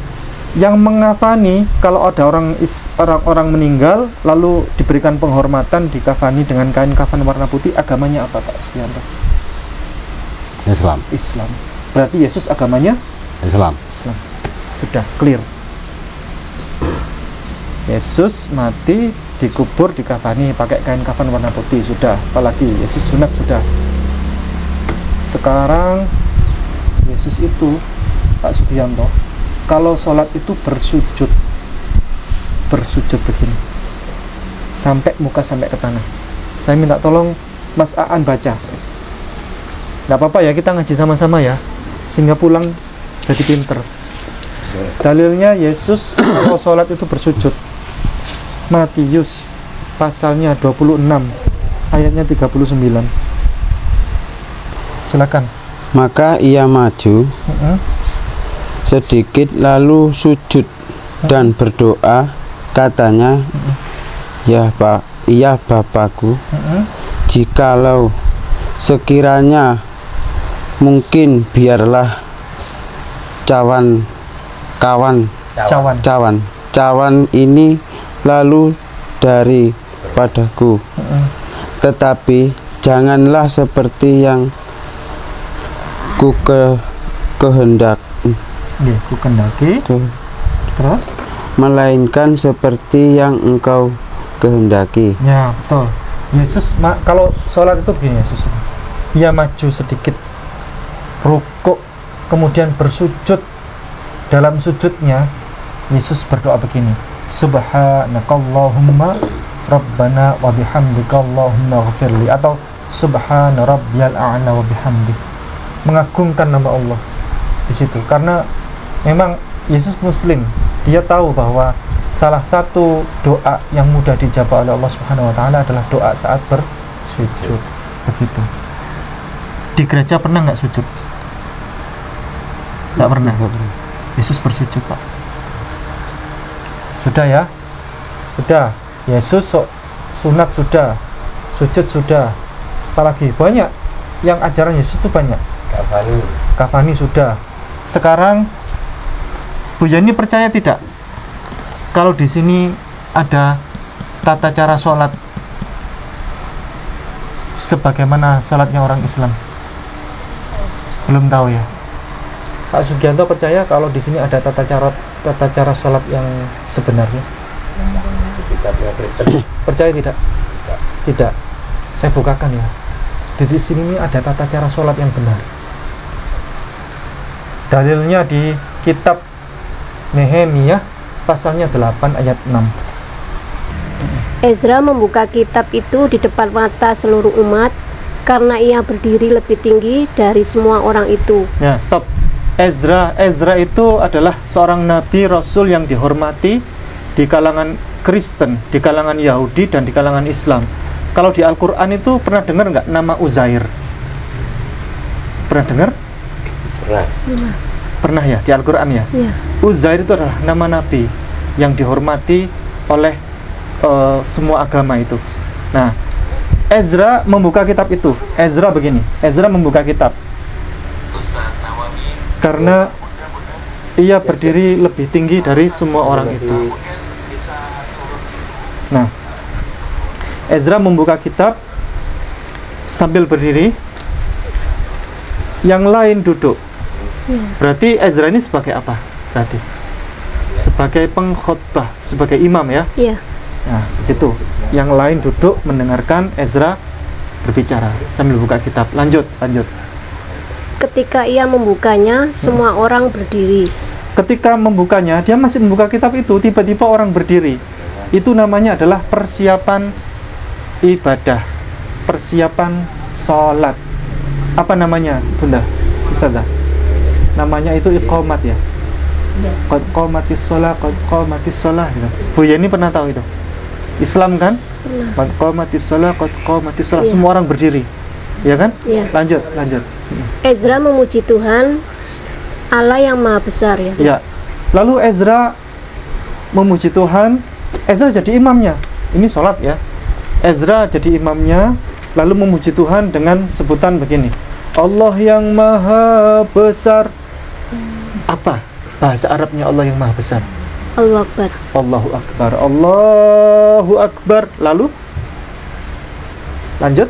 yang mengafani kalau ada orang meninggal lalu diberikan penghormatan dikafani dengan kain kafan warna putih, agamanya apa Pak Sugianto? Islam. Berarti Yesus agamanya Islam. Sudah clear. Yesus mati, dikubur, dikafani pakai kain kafan warna putih, sudah. Apalagi Yesus sunat, sudah. Sekarang Yesus itu Pak Sugianto kalau sholat itu bersujud begini sampai muka sampai ke tanah. Saya minta tolong Mas Aan baca. Nggak apa-apa ya, kita ngaji sama-sama ya, sehingga pulang jadi pinter. Dalilnya Yesus kalau sholat itu bersujud. Matius pasalnya 26 ayatnya 39. Silakan. Maka ia maju sedikit lalu sujud dan berdoa, katanya, ya Bapakku, jikalau sekiranya mungkin biarlah cawan ini lalu daripadaku, tetapi janganlah seperti yang kehendaki, terus melainkan seperti yang engkau kehendaki. Ya betul. Yesus kalau sholat itu begini, Yesus ia maju sedikit, rukuk, kemudian bersujud. Dalam sujudnya Yesus berdoa begini, Subhanakallahumma Rabbana wa bihamdika Allahumma ghafirli, atau Subhana rabbiyal a'la wa bihamdi, mengagungkan nama Allah di situ. Karena memang Yesus Muslim, dia tahu bahwa salah satu doa yang mudah dijawab oleh Allah Subhanahu wa taala adalah doa saat bersujud. Begitu. Di gereja pernah nggak sujud? Nggak pernah. Yesus bersujud, Pak. Sudah ya? Sudah. Yesus sunat sudah, sujud sudah. Apalagi banyak yang ajaran Yesus itu banyak. Kafani sudah. Sekarang Bu Yani percaya tidak kalau di sini ada tata cara sholat sebagaimana sholatnya orang Islam? Belum tahu ya. Pak Sugianto percaya kalau di sini ada tata cara sholat yang sebenarnya? Percaya tidak? Tidak. Saya bukakan ya. Di sini ada tata cara sholat yang benar. Dalilnya di kitab Nehemia pasalnya 8 ayat 6. Ezra membuka kitab itu di depan mata seluruh umat karena ia berdiri lebih tinggi dari semua orang itu. Ya, stop. Ezra itu adalah seorang nabi rasul yang dihormati di kalangan Kristen, di kalangan Yahudi, dan di kalangan Islam. Kalau di Al-Quran itu pernah dengar nggak nama Uzair? Pernah dengar? Pernah ya, di Al-Quran ya? Ya. Uzair itu adalah nama nabi yang dihormati oleh semua agama itu. Nah, Ezra membuka kitab itu. Ezra begini, Ezra membuka kitab karena ia berdiri lebih tinggi dari semua orang itu. Nah, Ezra membuka kitab sambil berdiri, yang lain duduk. Berarti Ezra ini sebagai apa? Berarti sebagai pengkhotbah, sebagai imam ya? Iya. Nah, begitu. Yang lain duduk mendengarkan Ezra berbicara sambil buka kitab. Lanjut. Ketika ia membukanya, semua orang berdiri. Ketika membukanya, dia masih membuka kitab itu, tiba-tiba orang berdiri. Itu namanya adalah persiapan ibadah, persiapan sholat. Apa namanya, Bunda? Ustazah? Namanya itu iqamat ya? Qad qamatis sholat, qad qamatis sholat gitu. Bu Yani pernah tahu itu? Islam kan? Qad qamatis sholat, qad qamatis sholat. Semua orang berdiri, ya kan? Ya. Lanjut. Ezra memuji Tuhan Allah yang Maha Besar ya. Ya. Lalu Ezra memuji Tuhan. Ezra jadi imamnya. Ini sholat ya. Ezra jadi imamnya, lalu memuji Tuhan dengan sebutan begini, Allah yang Maha Besar. Apa bahasa Arabnya Allah yang Maha Besar? Allahu Akbar. Allahu Akbar. Allahu Akbar. Lalu lanjut.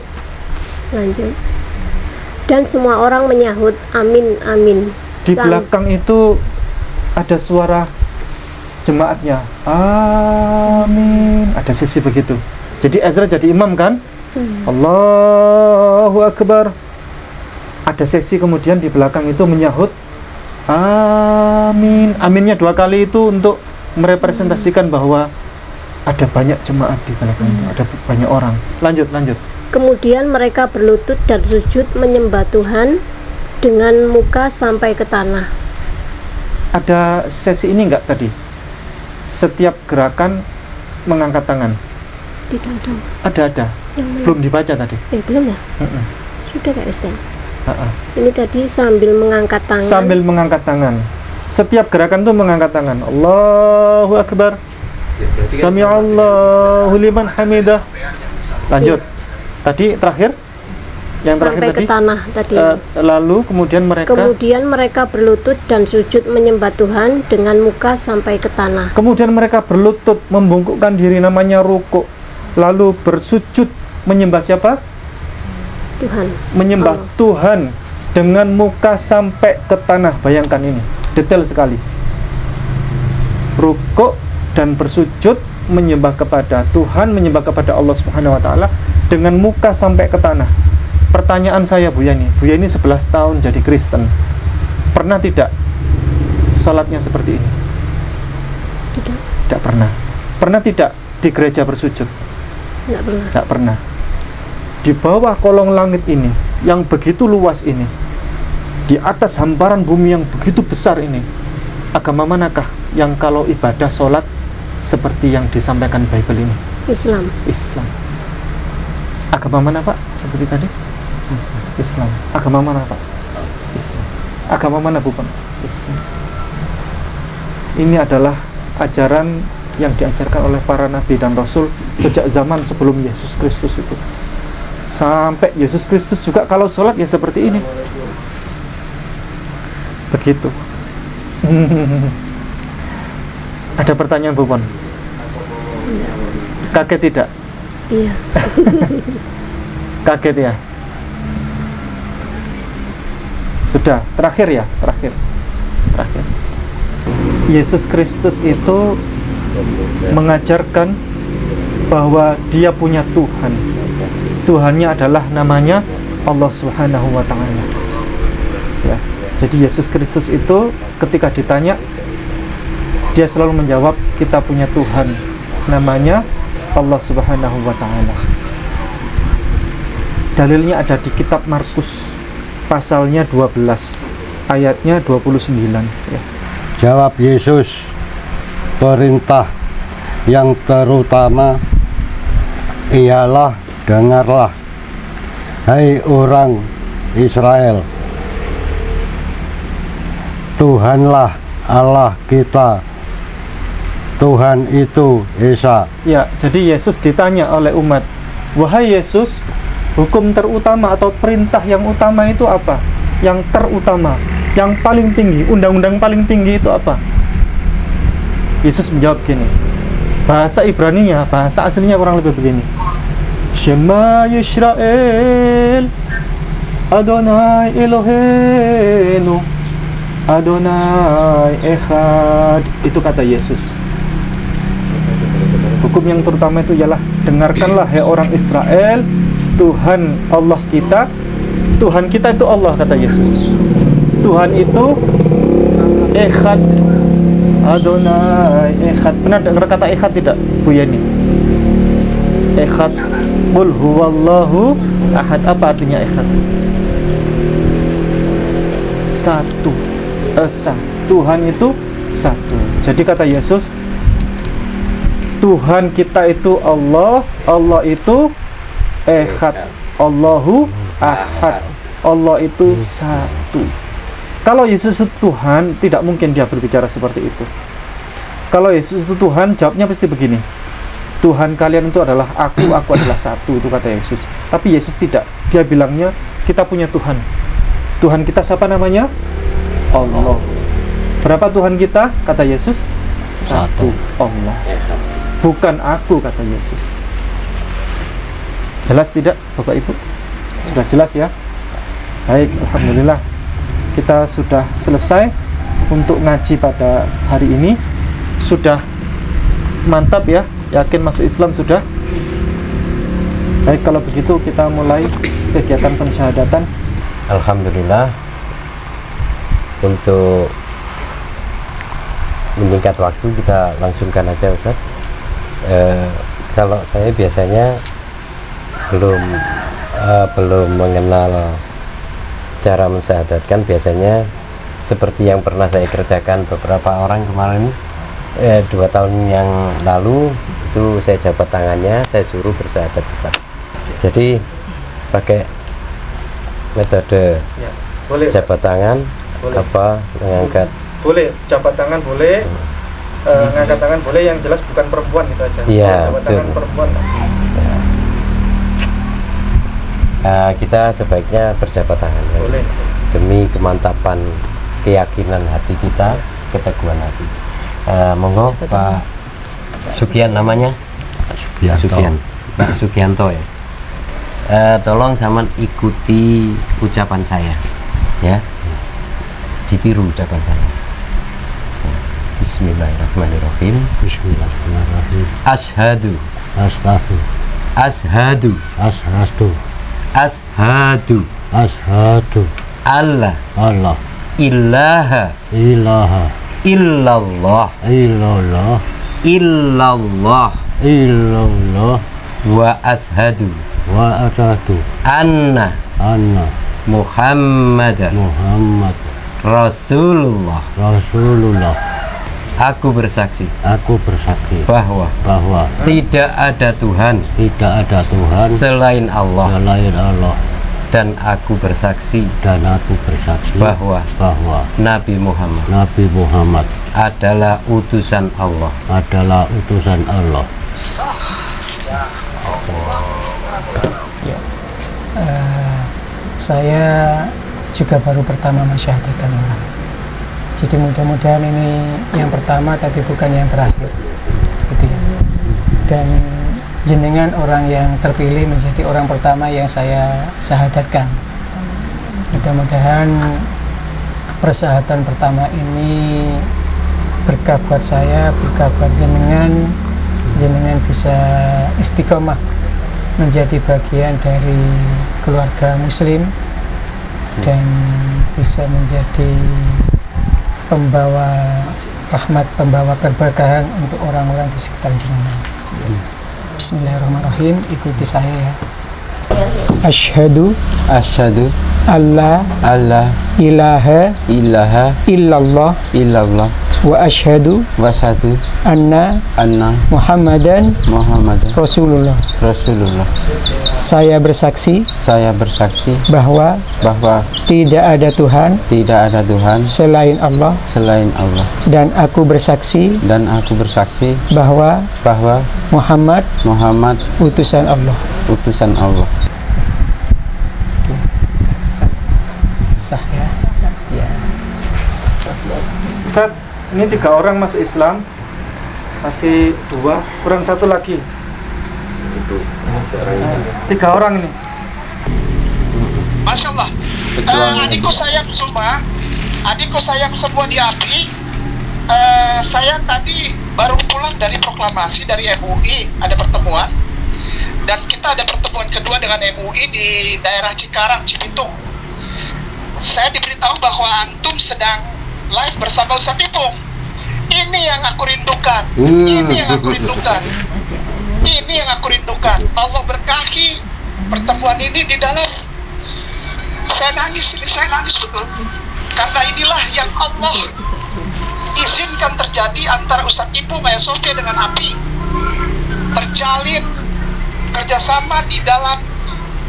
Dan semua orang menyahut amin amin. Di belakang itu ada suara jemaatnya, amin. Ada sisi begitu. Jadi Ezra jadi imam kan? Allahu Akbar. Ada sesi kemudian di belakang itu menyahut amin. Aminnya 2 kali itu untuk merepresentasikan bahwa ada banyak jemaat di belakang itu, ada banyak orang. Lanjut. Kemudian mereka berlutut dan sujud menyembah Tuhan dengan muka sampai ke tanah. Ada sesi ini enggak tadi? Setiap gerakan mengangkat tangan. Tidak ada. Ada. Belum dibaca tadi? Belum ya? Sudah Kak Ustaz. Ini tadi sambil mengangkat tangan. Sambil mengangkat tangan. Setiap gerakan tuh mengangkat tangan. Allahu Akbar. Sami'allahu liman hamidah. Lanjut. Tadi terakhir? Yang terakhir sampai tadi? Ke tanah tadi. Lalu kemudian mereka berlutut dan sujud menyembah Tuhan dengan muka sampai ke tanah. Kemudian mereka berlutut, membungkukkan diri, namanya rukuk. Lalu bersujud menyembah siapa? Tuhan. Menyembah Allah. Tuhan dengan muka sampai ke tanah. Bayangkan ini, detail sekali. Rukuk dan bersujud menyembah kepada Tuhan, menyembah kepada Allah Subhanahu wa taala dengan muka sampai ke tanah. Pertanyaan saya Bu Yani 11 tahun jadi Kristen. Pernah tidak sholatnya seperti ini? Tidak pernah. Pernah tidak di gereja bersujud? Tidak pernah. Di bawah kolong langit ini yang begitu luas ini, di atas hamparan bumi yang begitu besar ini, agama manakah yang kalau ibadah sholat seperti yang disampaikan Bible ini? Islam. Agama mana Pak? Seperti tadi? Islam. Agama mana Pak? Islam. Agama mana bukan? Islam. Ini adalah ajaran yang diajarkan oleh para nabi dan rasul sejak zaman sebelum Yesus Kristus itu. Sampai Yesus Kristus juga kalau sholat ya seperti ini. Begitu. Ada pertanyaan Bu Pon? Kaget tidak? Iya. Kaget ya? Sudah, terakhir ya, terakhir. Yesus Kristus itu mengajarkan bahwa dia punya Tuhan. Tuhannya adalah namanya Allah Subhanahu wa taala. Ya. Jadi Yesus Kristus itu ketika ditanya, dia selalu menjawab, kita punya Tuhan, namanya Allah Subhanahu wa taala. Dalilnya ada di kitab Markus pasalnya 12 ayatnya 29 ya. Jawab Yesus, perintah yang terutama ialah, dengarlah hai orang Israel, Tuhanlah Allah kita, Tuhan itu Esa. Ya, jadi Yesus ditanya oleh umat, wahai Yesus, hukum terutama atau perintah yang utama itu apa? Yang terutama, yang paling tinggi, undang-undang paling tinggi itu apa? Yesus menjawab gini, bahasa Ibraninya, bahasa aslinya kurang lebih begini, Shema Yisrael Adonai Eloheinu Adonai Echad. Itu kata Yesus. Hukum yang terutama itu ialah, dengarkanlah hai orang Israel, Tuhan Allah kita, Tuhan kita itu Allah, kata Yesus. Tuhan itu Echad, Adonai Echad. Pernah dengar kata Echad tidak, Bu Yani? Echad, Qul huwallahu ahad. Apa artinya Echad? Satu, esa. Tuhan itu satu. Jadi kata Yesus, Tuhan kita itu Allah, Allah itu Echad, Allahu ahad, Allah itu satu. Kalau Yesus itu Tuhan, tidak mungkin dia berbicara seperti itu. Kalau Yesus itu Tuhan, jawabnya pasti begini, Tuhan kalian itu adalah aku adalah satu. Itu kata Yesus. Tapi Yesus tidak, dia bilangnya kita punya Tuhan. Tuhan kita siapa namanya? Allah. Berapa Tuhan kita? Kata Yesus, satu, Allah. Bukan aku, kata Yesus. Jelas tidak Bapak Ibu? Sudah jelas ya? Baik, alhamdulillah kita sudah selesai untuk ngaji pada hari ini. Sudah mantap ya, yakin masuk Islam sudah? Baik, kalau begitu kita mulai kegiatan pensyahadatan. Alhamdulillah, untuk menyingkat waktu kita langsungkan aja Ustaz. Kalau saya biasanya belum mengenal cara mensyahadatkan, biasanya seperti yang pernah saya kerjakan beberapa orang kemarin 2 tahun yang lalu. Itu saya jabat tangannya, saya suruh bersyahadat Ustaz. Jadi pakai metode boleh, jabat tangan, boleh. apa mengangkat, boleh jabat tangan, boleh ngangkat tangan, boleh, yang jelas bukan perempuan gitu aja. Iya, jabat betul. tangan perempuan kita sebaiknya berjabat tangan ya. boleh. Demi kemantapan keyakinan hati kita, keteguhan hati. Monggo Pak Sugian namanya, Pak Sugianto ya. Tolong zaman ikuti ucapan saya ya, ditiru ucapan saya. Bismillahirrahmanirrahim. Bismillahirrahmanirrahim. Ashhadu Ashhadu Ashhadu Ashhadu Ashhadu Ashhadu Allah Allah ilaha ilaha illallah illallah illallah illallah wa ashhadu wa ashhadu anna anna Muhammadan Muhammad Rasulullah. Rasulullah. Aku bersaksi bahwa tidak ada Tuhan selain Allah, dan aku bersaksi bahwa Nabi Muhammad adalah utusan Allah. Saya juga baru pertama mensyahadatkan orang. Jadi mudah-mudahan ini yang pertama tapi bukan yang terakhir, gitu ya. Dan jenengan orang yang terpilih menjadi orang pertama yang saya syahadatkan. Mudah-mudahan persyahadatan pertama ini berkah buat saya, berkah buat jenengan bisa istiqomah menjadi bagian dari keluarga muslim dan bisa menjadi pembawa rahmat, pembawa keberkahan untuk orang-orang di sekitar jenengan. Bismillahirrahmanirrahim, ikuti saya ya. Asyhadu alla ilaha illallah wa asyhadu anna Muhammadan Rasulullah. Saya bersaksi bahwa tidak ada Tuhan selain Allah, dan aku bersaksi bahwa Muhammad utusan Allah. Sah ya. Ustaz, ini 3 orang masuk Islam, masih 2, kurang 1 lagi. 3 orang ini. Masya Allah. Adikku sayang semua di API. Saya tadi baru pulang dari proklamasi dari MUI, ada pertemuan, dan kita ada pertemuan kedua dengan MUI di daerah Cikarang, Cibitung. Saya diberitahu bahwa antum sedang live bersama Ustaz Ipung. Ini yang aku rindukan. Ini yang aku rindukan. Allah berkahi pertemuan ini di dalam. Saya nangis betul. Karena inilah yang Allah izinkan terjadi antara Ustadz Ipung Ayah Sofia dengan API. Terjalin kerjasama di dalam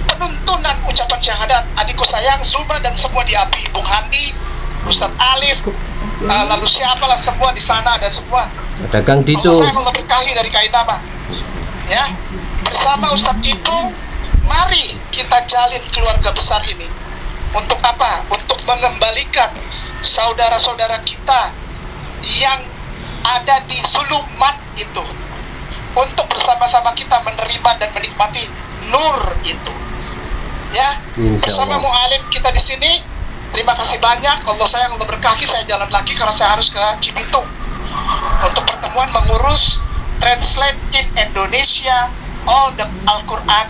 penuntunan ucapan syahadat adikku sayang Zuma dan semua di API, Bung Handi, Ustadz Alif, lalu siapalah semua di sana ada semua. Ada Kang Dito. Saya Allah berkahi dari Kainama. Ya, bersama Ustadz Ipung, mari kita jalin keluarga besar ini. Untuk apa? Untuk mengembalikan saudara-saudara kita yang ada di zulumat itu, untuk bersama-sama kita menerima dan menikmati nur itu. Ya, bersama mu'alim kita di sini. Terima kasih banyak. Allah sayang, Allah berkahi. Saya jalan lagi karena saya harus ke Cibitung untuk pertemuan mengurus translate in Indonesia all the Al-Quran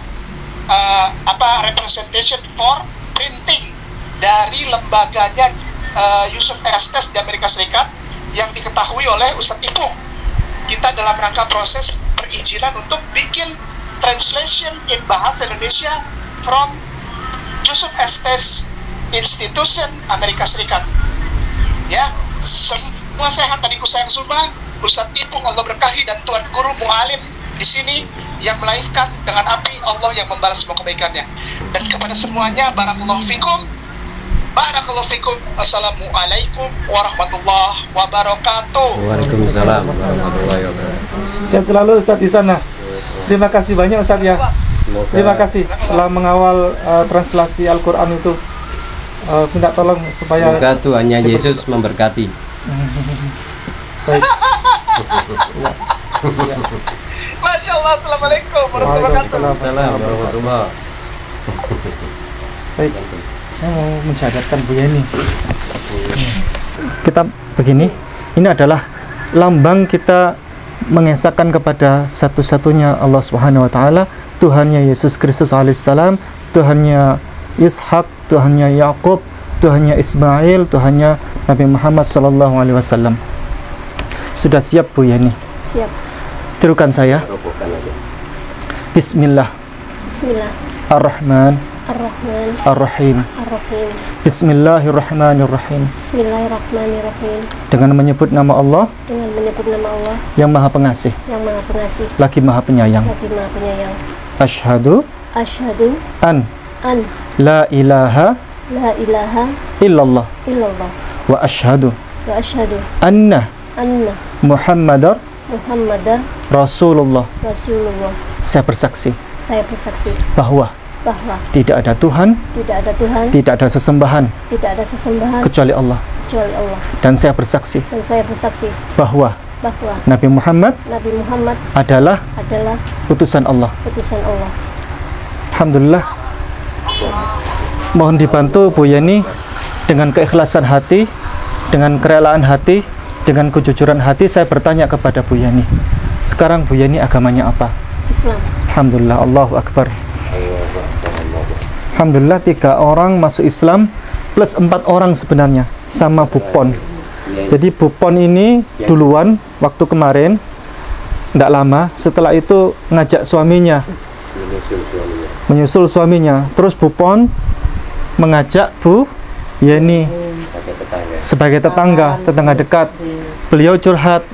representation for printing dari lembaganya Yusuf Estes di Amerika Serikat yang diketahui oleh Ustadz Ipung. Kita dalam rangka proses perizinan untuk bikin translation in bahasa Indonesia from Yusuf Estes Institution Amerika Serikat. Ya, semua sehat adikku sayang semua. Ustadz Ipung Allah berkahi dan Tuan Guru Mu'alim di sini yang melahirkan dengan api Allah yang membalas semua kebaikannya. Dan kepada semuanya, barakallahu fikum. Barakallahu fikum. Assalamualaikum warahmatullahi wabarakatuh. Waalaikumsalam warahmatullahi wabarakatuh. Sehat selalu Ustadz di sana. Terima kasih banyak Ustadz ya. Terima kasih telah mengawal translasi Al-Quran itu. Minta tolong supaya semoga Tuhannya Yesus memberkati. Baik. Ya. Masya Allah. Assalamualaikum warahmatullahi Waalaikumsalam. Baik, saya mau mensyahadatkan Bu Yeni. Kita begini, ini adalah lambang kita mengesahkan kepada satu-satunya Allah Subhanahu wa taala, Tuhannya Yesus Kristus alaihissalam, Tuhannya Ishak, Tuhannya Yakub, Tuhannya Ismail, Tuhannya Nabi Muhammad sallallahu alaihi wasallam. Sudah siap Bu Yeni? Siap. Tirukan saya. Bismillah. Bismillah. Ar-Rahman. Ar-Rahman. Ar-Rahim. Ar-Rahim. Bismillahirrahmanirrahim. Bismillahirrahmanirrahim. Dengan menyebut nama Allah. Dengan menyebut nama Allah. Yang Maha Pengasih. Yang Maha Pengasih. Lagi Maha Penyayang. Lagi Maha Penyayang. Asyhadu. Asyhadu. An. La ilaha. La ilaha. Illallah. Illallah. Wa asyhadu. Wa asyhadu. Anna. Muhammadar Rasulullah. Saya bersaksi bahwa tidak ada Tuhan, tidak ada sesembahan kecuali Allah. Dan saya bersaksi bahwa Nabi Muhammad adalah utusan Allah. Alhamdulillah. Mohon dibantu Bu Yeni dengan keikhlasan hati, dengan kerelaan hati, dengan kejujuran hati. Saya bertanya kepada Bu Yani, sekarang Bu Yani agamanya apa? Islam. Alhamdulillah, Allahu Akbar. Alhamdulillah 3 orang masuk Islam plus 4 orang sebenarnya sama Bu Pon. Jadi Bu Pon ini duluan waktu kemarin, tidak lama setelah itu ngajak suaminya, menyusul suaminya. Terus Bu Pon mengajak Bu Yani sebagai tetangga dekat. Beliau curhat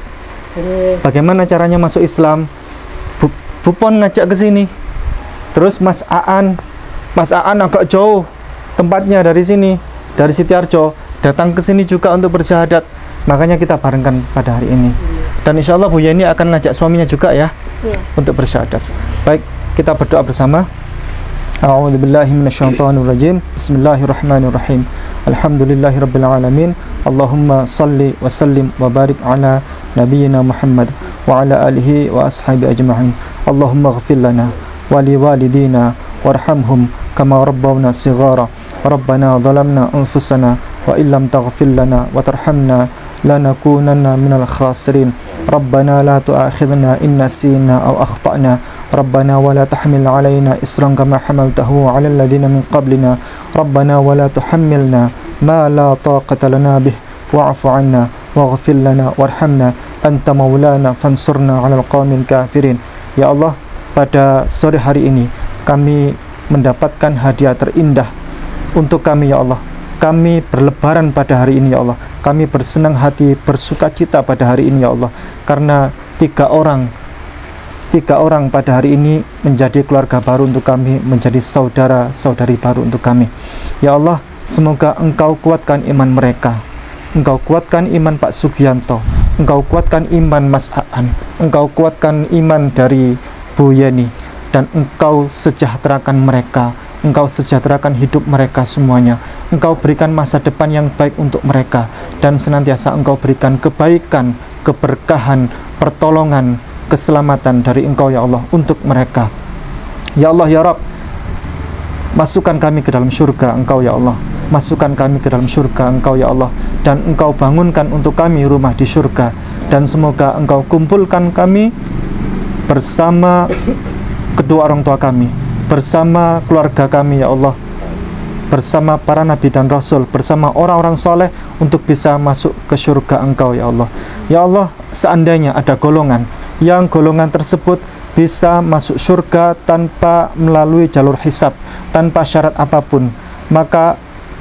bagaimana caranya masuk Islam. Bu Pon ngajak ke sini. Terus Mas Aan agak jauh tempatnya dari sini, dari Sitiarjo, datang ke sini juga untuk bersyahadat. Makanya kita barengkan pada hari ini. Dan insya Allah Bu Yani akan ngajak suaminya juga ya, untuk bersyahadat. Baik, kita berdoa bersama. A'udzubillahi minasyaitonirrajim. Bismillahirrahmanirrahim. Alhamdulillahirabbil alamin. Allahumma salli wa sallim wa barik ala nabiyyina Muhammad wa ala alihi wa ashabi ajma'in. Allahumma ighfir lana wa liwalidina warhamhum kama rabbawna shighara. Rabbana zalamna anfusana wa illam taghfir lana wa tarhamna lanakunanna minal khasirin. Rabbana la tu'akhidhna in nasina aw akhtana. Rabbana wa la tahmil alaina isran kama hamaltahu ala alladhina min qablina. Rabbana wa la tuhammilna ma la taqata lana bih wa'fu 'anna waghfir lana warhamna anta maulana fansurna 'alal qaumil kafirin. Ya Allah, pada sore hari ini kami mendapatkan hadiah terindah untuk kami ya Allah. Kami berlebaran pada hari ini ya Allah. Kami bersenang hati, bersuka cita pada hari ini ya Allah. Karena 3 orang pada hari ini menjadi keluarga baru untuk kami, menjadi saudara-saudari baru untuk kami. Ya Allah, semoga Engkau kuatkan iman mereka. Engkau kuatkan iman Pak Sugianto. Engkau kuatkan iman Mas Aan. Engkau kuatkan iman dari Bu Yeni. Dan Engkau sejahterakan mereka. Engkau sejahterakan hidup mereka semuanya. Engkau berikan masa depan yang baik untuk mereka. Dan senantiasa Engkau berikan kebaikan, keberkahan, pertolongan, keselamatan dari Engkau ya Allah untuk mereka. Ya Allah ya Rabb, masukkan kami ke dalam surga Engkau ya Allah. Masukkan kami ke dalam surga Engkau ya Allah. Dan Engkau bangunkan untuk kami rumah di surga. Dan semoga Engkau kumpulkan kami bersama kedua orang tua kami, bersama keluarga kami ya Allah, bersama para nabi dan rasul, bersama orang-orang soleh untuk bisa masuk ke surga Engkau ya Allah. Ya Allah, seandainya ada golongan yang golongan tersebut bisa masuk surga tanpa melalui jalur hisab, tanpa syarat apapun, maka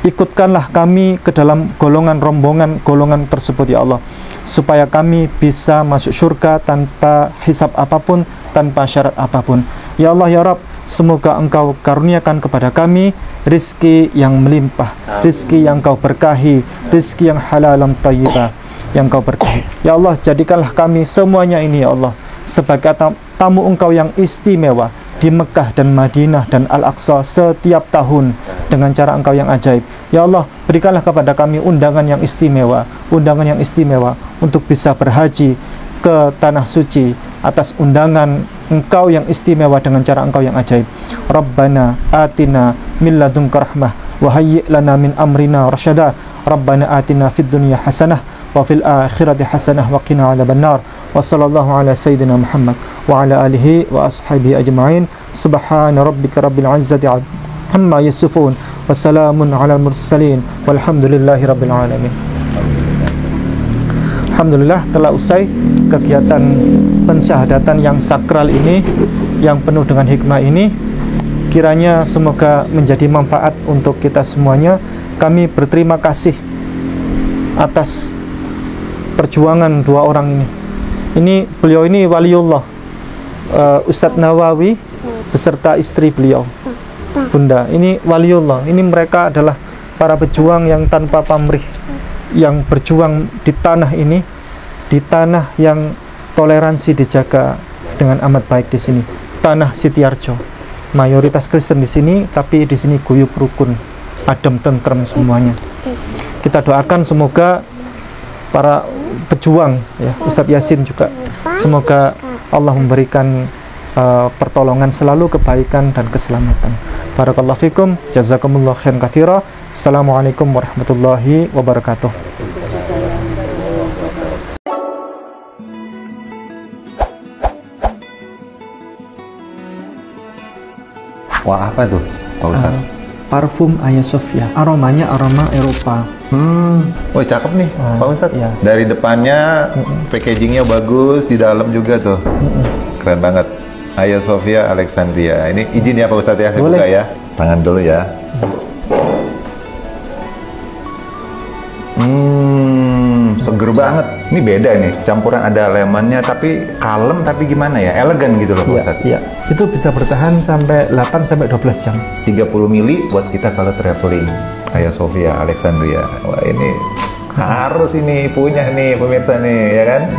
ikutkanlah kami ke dalam golongan tersebut ya Allah, supaya kami bisa masuk surga tanpa hisab apapun, tanpa syarat apapun. Ya Allah ya Rabb, semoga Engkau karuniakan kepada kami rizki yang melimpah, rizki yang Kau berkahi, rizki yang halalan thayyibah yang Kau berkahi. Ya Allah, jadikanlah kami semuanya ini ya Allah sebagai tamu Engkau yang istimewa di Mekah dan Madinah dan Al-Aqsa setiap tahun dengan cara Engkau yang ajaib. Ya Allah, berikanlah kepada kami undangan yang istimewa untuk bisa berhaji ke Tanah Suci atas undangan Engkau yang istimewa dengan cara Engkau yang ajaib. Rabbana atina min ladunka rahmah wa hayyi' lana min amrina rasyada. Rabbana atina fid dunya hasanah wa fil akhirati hasanah wa qina adzabannar. Wa sallallahu ala sayyidina Muhammad wa ala alihi wa ashabihi ajma'in. Subhana rabbika rabbil izzati amma yasifun wa salamun ala mursalin walhamdulillahi rabbil alamin. Alhamdulillah, telah usai kegiatan pensyahadatan yang sakral ini, yang penuh dengan hikmah ini. Kiranya semoga menjadi manfaat untuk kita semuanya. Kami berterima kasih atas perjuangan dua orang ini. Beliau ini waliullah, Ustadz Nawawi beserta istri beliau, Bunda. Ini waliullah. Ini mereka adalah para pejuang yang tanpa pamrih, yang berjuang di tanah ini, di tanah yang toleransi dijaga dengan amat baik di sini. Tanah Sitiarjo, mayoritas Kristen di sini, tapi di sini guyub rukun, adem tentrem semuanya. Kita doakan semoga para pejuang, ya, Ustadz Yasin juga, semoga Allah memberikan pertolongan selalu, kebaikan dan keselamatan. Barakallahu fikum, jazakumullah khairan katsira. Assalamualaikum warahmatullahi wabarakatuh. Wah, apa tuh Pak Ustadz? Parfum Hagia Sophia, aromanya aroma Eropa. Wah, cakep nih Pak Ustadz. Iya. Dari depannya packagingnya bagus, di dalam juga tuh keren banget. Hagia Sophia Alexandria. Ini izin ya Pak Ustadz ya, saya buka ya. Tangan dulu ya. Seger banget. Ini beda nih, campuran ada lemonnya tapi kalem, tapi gimana ya, elegan gitu loh Pak Ustadz. Iya, itu bisa bertahan sampai 8-12 jam. 30 mili buat kita kalau traveling. Hagia Sophia Alexandria. Wah, ini harus ini punya nih pemirsa nih, ya kan?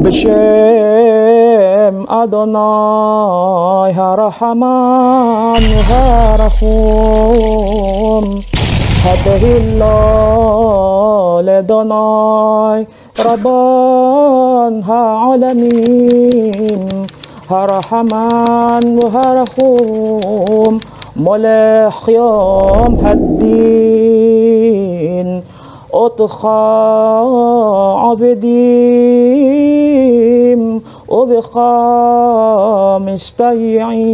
B'Shem Adonai HaRahman HaRahum Hadahillah Ledonai Rabban Ha'alamin HaRahman HaRahum Molech Yom Haddin Otcha Abedim Obcha Mistayim